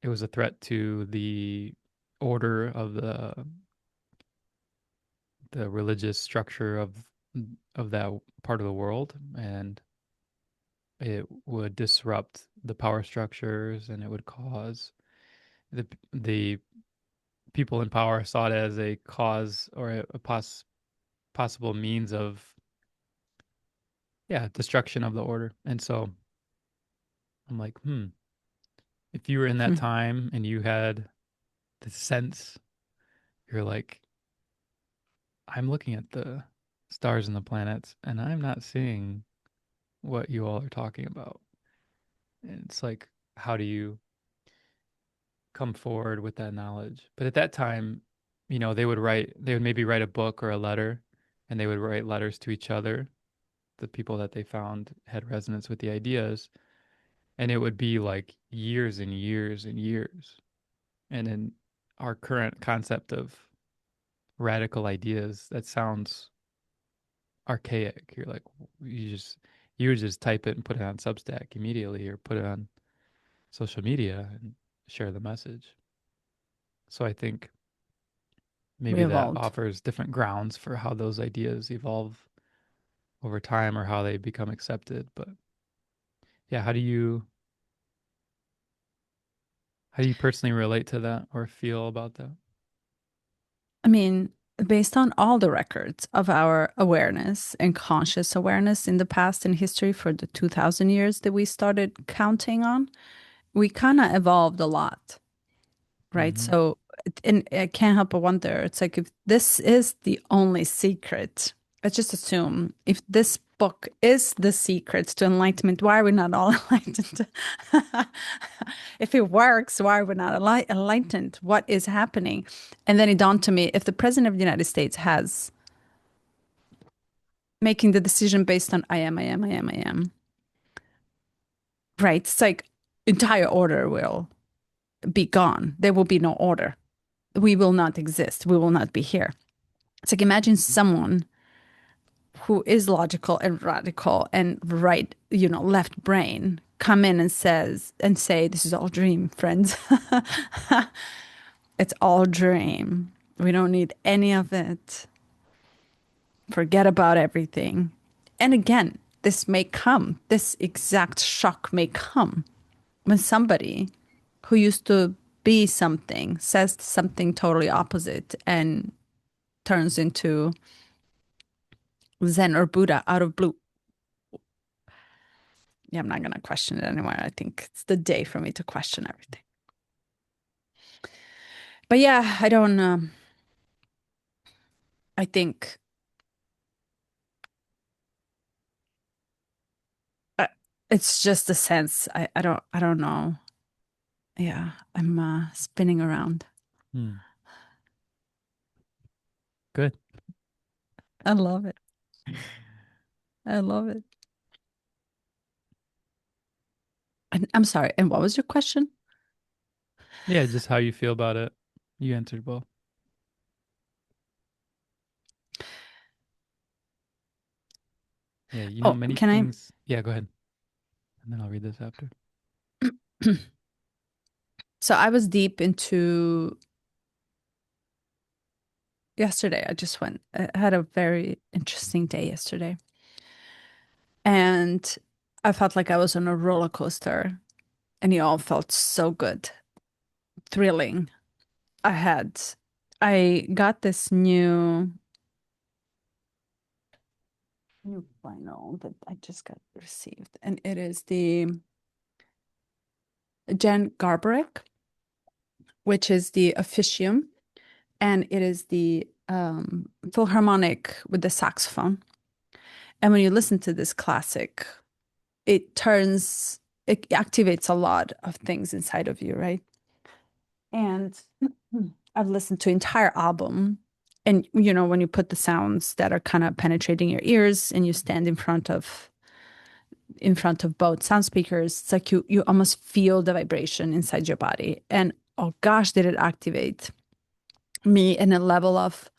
it was a threat to the order of the religious structure of that part of the world, and it would disrupt the power structures, and it would cause the people in power saw it as a cause or a possible means of, yeah, destruction of the order. And so I'm like, if you were in that Hmm. time and you had the sense, you're like, I'm looking at the stars and the planets and I'm not seeing what you all are talking about. And it's like, how do you come forward with that knowledge? But at that time, they would maybe write a book or a letter, and they would write letters to each other, the people that they found had resonance with the ideas, and it would be like years and years and years. And in our current concept of radical ideas, that sounds archaic. You're like, you would just type it and put it on Substack immediately or put it on social media and share the message. So I think We maybe that evolved. offers different grounds for how those ideas evolve over time or how they become accepted. But yeah, how do you personally relate to that or feel about that? I mean, based on all the records of our awareness and conscious awareness in the past and history for the 2000 years that we started counting on, we kind of evolved a lot, right? Mm-hmm. So, and I can't help but wonder, it's like if this is the only secret, let's just assume if this book is the secret to enlightenment, why are we not all enlightened? If it works, why are we not enlightened? What is happening? And then it dawned to me, if the president of the United States has making the decision based on I am, right? It's like entire order will be gone. There will be no order. We will not exist. We will not be here. It's like imagine someone who is logical and radical and right, left brain come in and say, this is all dream, friends. It's all dream. We don't need any of it. Forget about everything. And again, this may come, this exact shock may come when somebody who used to be something says something totally opposite and turns into Zen or Buddha out of blue. Yeah, I'm not going to question it anymore. I think it's the day for me to question everything. But yeah, I don't, I think uh, it's just a sense. I don't know. Yeah, I'm spinning around. Hmm. Good. I love it. I love it. And I'm sorry. And what was your question? Yeah, just how you feel about it. You answered both. Yeah, Oh, many can I? things. Yeah, go ahead. And then I'll read this after. So I was deep into yesterday. I had a very interesting day yesterday. And I felt like I was on a roller coaster, and it all felt so good, thrilling. I had, I got this new vinyl that I just got received, and it is the Jan Garbarek, which is the officium, and it is the Philharmonic with the saxophone. And when you listen to this classic, it activates a lot of things inside of you, right? And I've listened to entire album. And you know, when you put the sounds that are kind of penetrating your ears and you stand in front of both sound speakers, it's like you almost feel the vibration inside your body. And oh gosh, did it activate me in a level of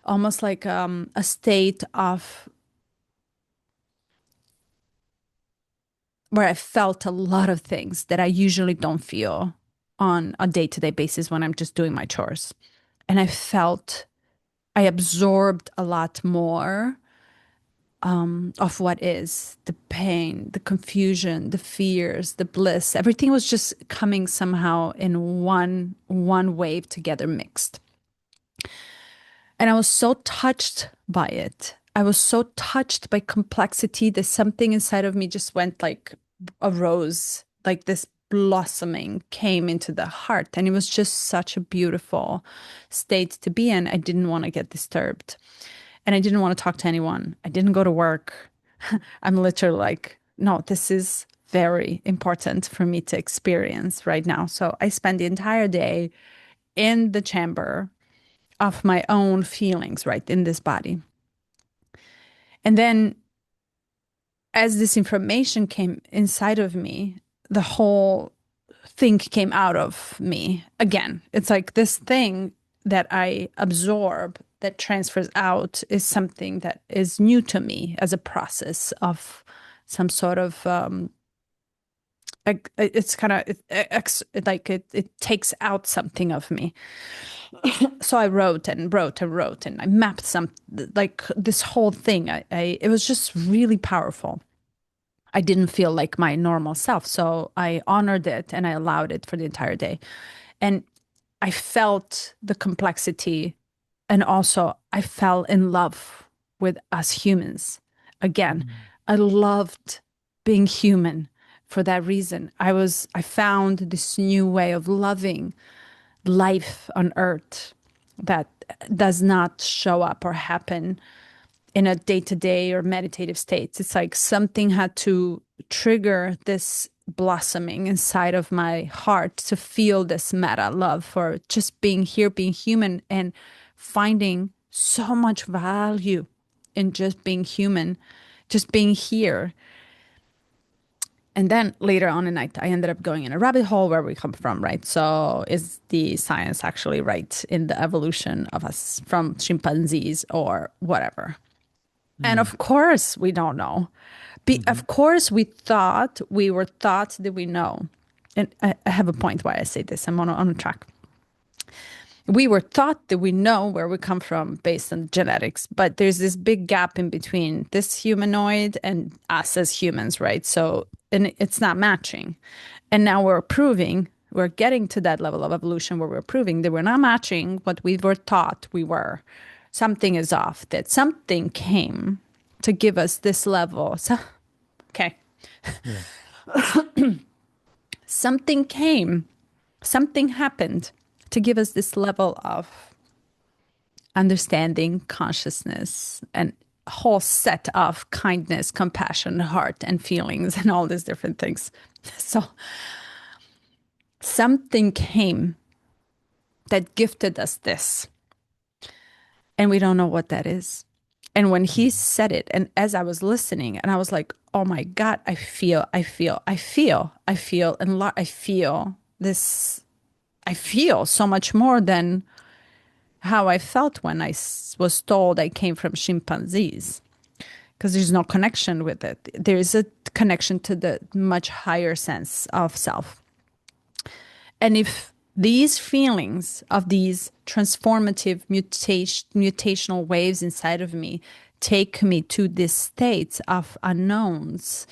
almost like a state of where I felt a lot of things that I usually don't feel on a day-to-day basis when I'm just doing my chores. And I absorbed a lot more of what is the pain, the confusion, the fears, the bliss. Everything was just coming somehow in one wave together mixed. And I was so touched by it. I was so touched by complexity that something inside of me just went like a rose, like this blossoming came into the heart. And it was just such a beautiful state to be in. I didn't want to get disturbed. And I didn't want to talk to anyone. I didn't go to work. I'm literally like, no, this is very important for me to experience right now. So I spent the entire day in the chamber of my own feelings, right, in this body. And then as this information came inside of me, the whole thing came out of me again. It's like this thing that I absorb that transfers out is something that is new to me as a process of some sort of it's kind of like it takes out something of me. So I wrote and wrote and wrote and I mapped some like this whole thing. It was just really powerful. I didn't feel like my normal self, so I honored it and I allowed it for the entire day. And I felt the complexity, and also I fell in love with us humans. Again, Mm. I loved being human for that reason. I found this new way of loving life on earth that does not show up or happen in a day-to-day or meditative states. It's like something had to trigger this blossoming inside of my heart to feel this meta love for just being here, being human, and finding so much value in just being human, just being here. And then later on in night, I ended up going in a rabbit hole where we come from, right? So is the science actually right in the evolution of us from chimpanzees or whatever? And Mm. of course, we don't know. Mm-hmm. Of course, we were taught that we know. And I have a point why I say this. I'm on a track. We were taught that we know where we come from based on genetics, but there's this big gap in between this humanoid and us as humans, right? So, and it's not matching. And now we're getting to that level of evolution where we're proving that we're not matching what we were taught we were. something is off, that something came to give us this level. So, okay, Yeah. something came, something happened to give us this level of understanding, consciousness, and a whole set of kindness, compassion, heart, and feelings, and all these different things. So, something came that gifted us this, and we don't know what that is. And when he Mhm. said it, and as I was listening, and I was like, oh my God, I feel this, I feel so much more than how I felt when was told I came from chimpanzees, because there's no connection with it. There is a connection to the much higher sense of self. And if these feelings of these transformative mutational waves inside of me take me to this state of unknowns,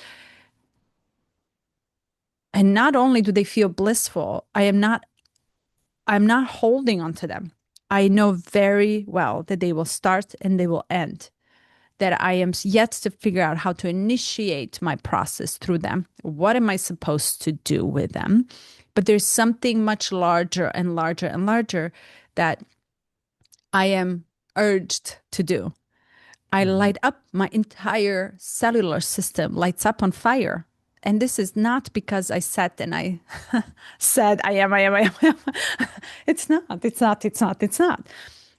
and not only do they feel blissful, I'm not holding on to them. I know very well that they will start and they will end, that I am yet to figure out how to initiate my process through them. What am I supposed to do with them? But there's something much larger and larger and larger that I am urged to do. I Mhm. light up, my entire cellular system lights up on fire. And this is not because I sat and I said, I am. It's not.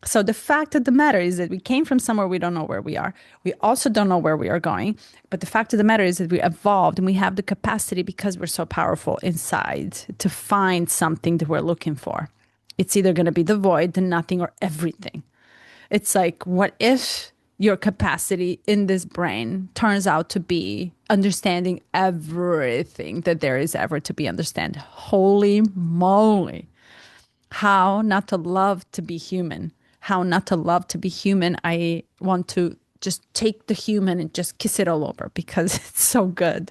So the fact of the matter is that we came from somewhere, we don't know where we are. We also don't know where we are going. But the fact of the matter is that we evolved and we have the capacity, because we're so powerful inside, to find something that we're looking for. It's either going to be the void, the nothing, or everything. It's like, what if your capacity in this brain turns out to be understanding everything that there is ever to be understand? Holy moly. How not to love to be human. How not to love to be human. I want to just take the human and just kiss it all over because it's so good.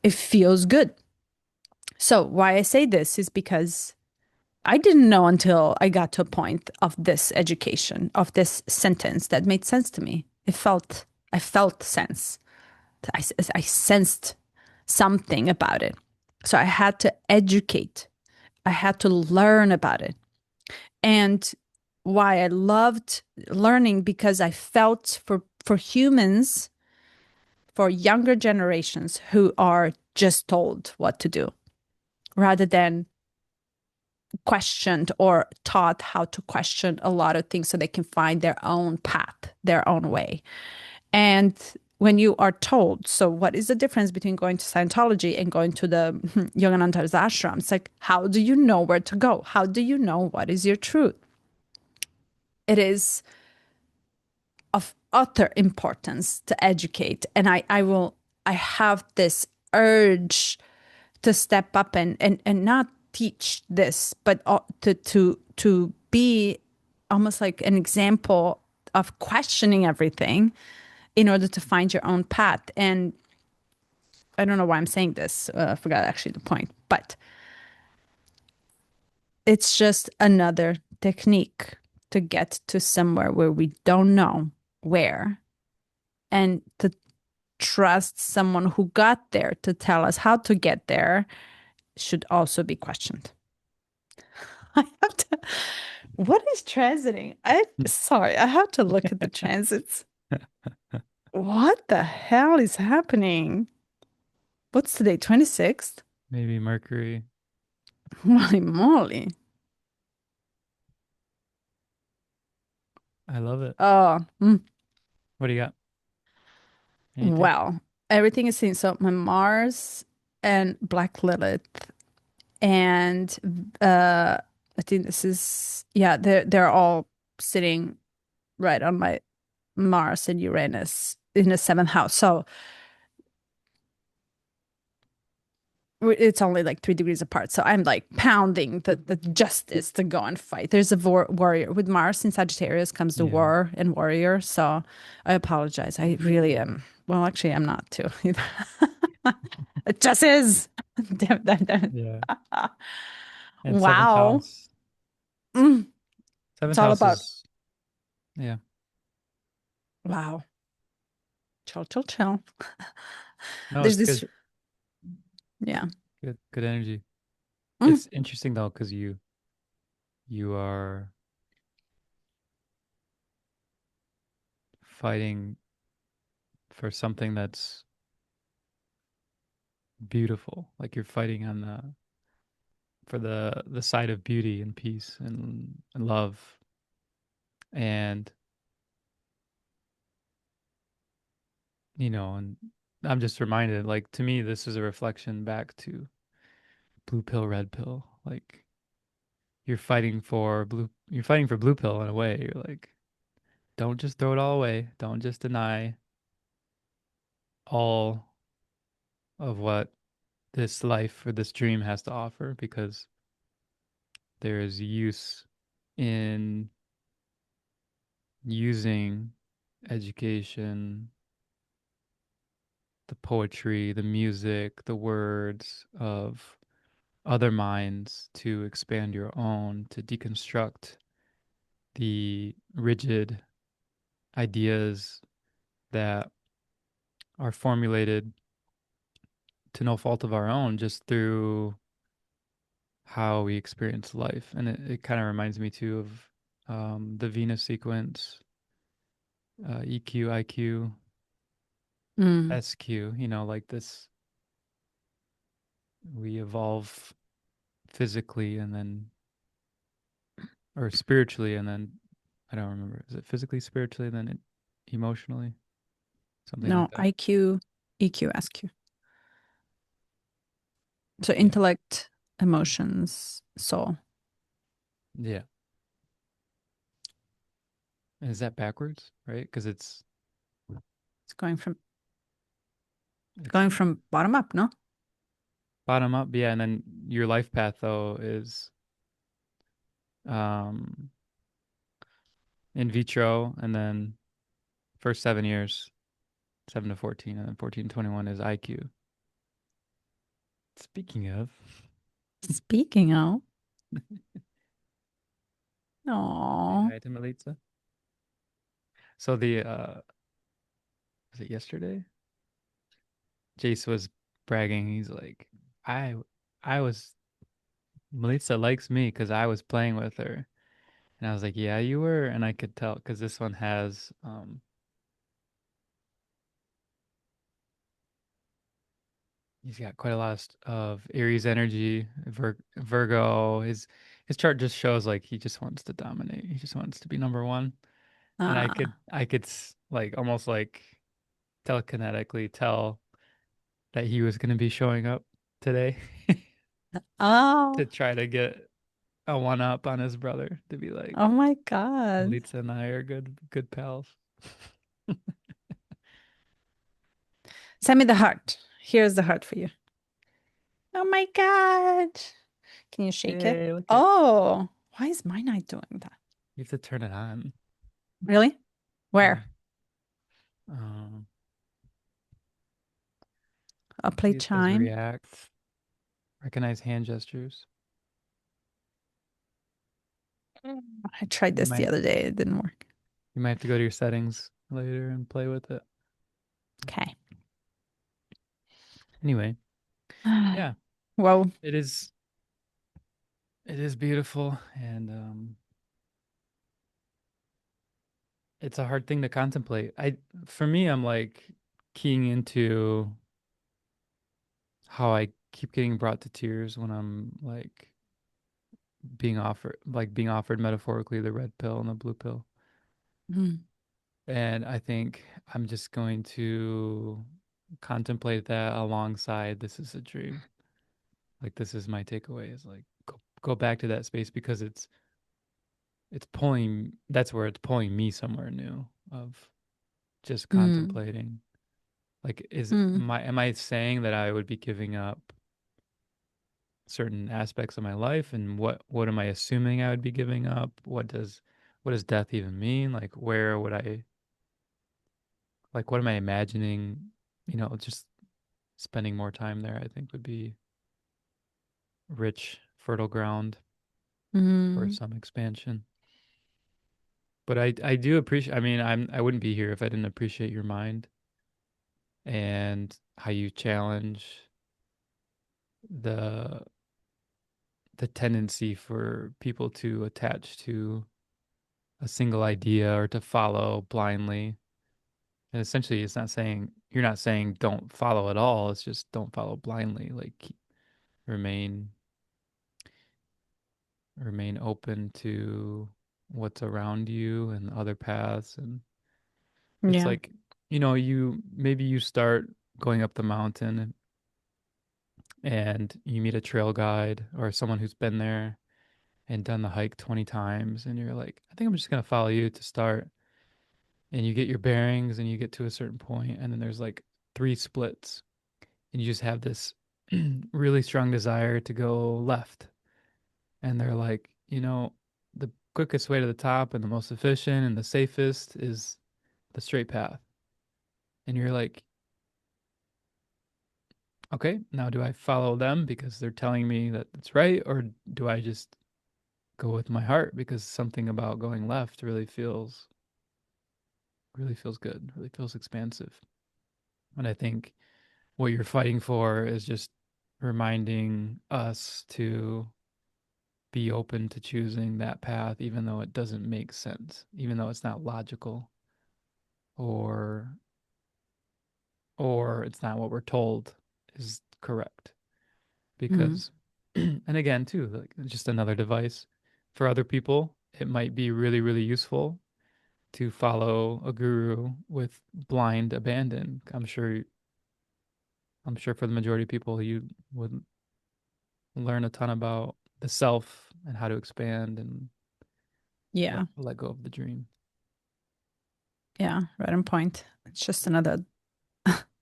It feels good. So, why I say this is because I didn't know until I got to a point of this education, of this sentence that made sense to me. I felt sense. I sensed something about it. So I had to educate. I had to learn about it. And why I loved learning, because I felt for humans, for younger generations who are just told what to do rather than questioned or taught how to question a lot of things so they can find their own path, their own way. And when you are told, so what is the difference between going to Scientology and going to the Yogananda's ashram? It's like, how do you know where to go? How do you know what is your truth? It is of utter importance to educate. And I have this urge to step up and not teach this, but to be almost like an example of questioning everything in order to find your own path. And I don't know why I'm saying this. I forgot actually the point, but it's just another technique to get to somewhere where we don't know where, and to trust someone who got there to tell us how to get there should also be questioned. I have to. What is transiting? Sorry, I have to look at the transits. What the hell is happening? What's today? 26th? Maybe Mercury. Holy moly. I love it. Oh, What do you got? Anything? well, everything is seen. So my Mars and Black Lilith, and I think this is, yeah, they're all sitting right on my Mars and Uranus in the seventh house. So it's only like 3 degrees apart. So I'm like pounding the justice to go and fight. There's a warrior with Mars in Sagittarius comes the Yeah. war and warrior. So I apologize. I really am. Well, actually, I'm not too either. It just is. Damn, damn, damn. Yeah. And seventh Wow. house. Mm, it's Seventh all house about. is Yeah. Wow. Chill, chill, chill. No, There's it's this, good. yeah. Good energy. Mm, It's interesting though, because you are fighting for something that's beautiful. Like you're fighting on the for the side of beauty and peace and love. And and I'm just reminded, like to me, this is a reflection back to blue pill, red pill. Like you're fighting for blue pill in a way. You're like, don't just throw it all away. Don't just deny all of what this life or this dream has to offer because there is use in using education, the poetry, the music, the words of other minds to expand your own, to deconstruct the rigid ideas that are formulated to no fault of our own just through how we experience life. And it kind of reminds me too of the Venus sequence, EQ, IQ, mm. SQ, like this, we evolve physically and then, or spiritually, and then, I don't remember, is it physically, spiritually, and then emotionally? Something like No, that. IQ, EQ, SQ. So Yeah. intellect, emotions, soul. Yeah. And is that backwards, right? Because It's it's going from bottom up, no? bottom up, yeah, and then your life path though is um in vitro, and then first 7 years, 7 to 14, and then 14 to 21 is IQ. Speaking of, Speaking of, say oh, hi to Melitza. So the was it yesterday? Jace was bragging. He's like, I I was Melitza likes me because I was playing with her. And I was like, yeah, you were. And I could tell because this one has he's got quite a lot of Aries energy, Virgo. His chart just shows like he just wants to dominate. He just wants to be number one. And ah, I could like almost like telekinetically tell that he was going to be showing up today oh, to try to get a one up on his brother to be oh like, my God. Litsa and I are good pals. Send me the heart. Here's the heart for you. Oh my God. Can you shake it? Yay, look at Oh, why is my not doing that? you have to turn it on. Really? Yeah. Where? Um, I'll I play think it says chime. react, recognize hand gestures. I tried You this the might other day. It didn't work. you might have to go to your settings later and play with it. Okay. Anyway, yeah, Well, it is beautiful and it's a hard thing to contemplate. I For me I'm like keying into how I keep getting brought to tears when I'm like being offered metaphorically the red pill and the blue pill. mm, And I think I'm just going to contemplate that alongside this is a dream. Like this is my takeaway is like go back to that space because it's pulling that's where it's pulling me somewhere new of just mm, contemplating. Like is mm, my am I saying that I would be giving up certain aspects of my life and what am I assuming I would be giving up? What does death even mean? Like where would I like what am I imagining? Just spending more time there I think would be rich, fertile ground for mm. some expansion. But I do appreciate, I mean, I wouldn't be here if I didn't appreciate your mind and how you challenge the the tendency for people to attach to a single idea or to follow blindly. And essentially it's not saying you're not saying don't follow at all, it's just don't follow blindly. Like remain remain open to what's around you and other paths. And it's Yeah. like, you maybe you start going up the mountain and you meet a trail guide or someone who's been there and done the hike 20 times, and you're like, I think I'm just going to follow you to start. And you get your bearings and you get to a certain point, and then there's like three splits, and you just have this really strong desire to go left. And they're like, the quickest way to the top and the most efficient and the safest is the straight path. And you're like, okay, now do I follow them because they're telling me that it's right, or do I just go with my heart because something about going left really feels good, really feels expansive. And I think what you're fighting for is just reminding us to be open to choosing that path, even though it doesn't make sense, even though it's not logical, or or it's not what we're told is correct. Mm. Because, and again, too, like just another device for other people, it might be really, really useful to follow a guru with blind abandon. I'm sure for the majority of people, you would learn a ton about the self and how to expand and let Yeah. let go of the dream. Yeah. Right on point. It's just another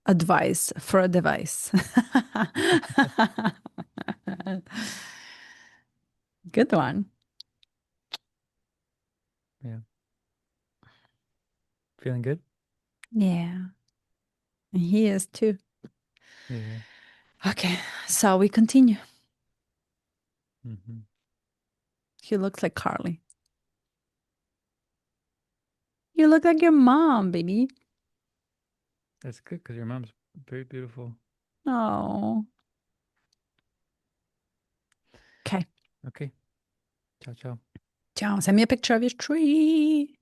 advice for a device. Good one. Yeah. Feeling good? Yeah. And he is too. Yeah. Okay. So we continue. Hmm. He looks like Carly. You look like your mom, baby. That's good because your mom's very beautiful. Oh. Okay. Okay. Ciao, ciao. Ciao. Send me a picture of your tree.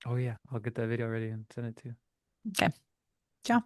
Oh, yeah. I'll get that video ready and send it to you. Okay. Ciao.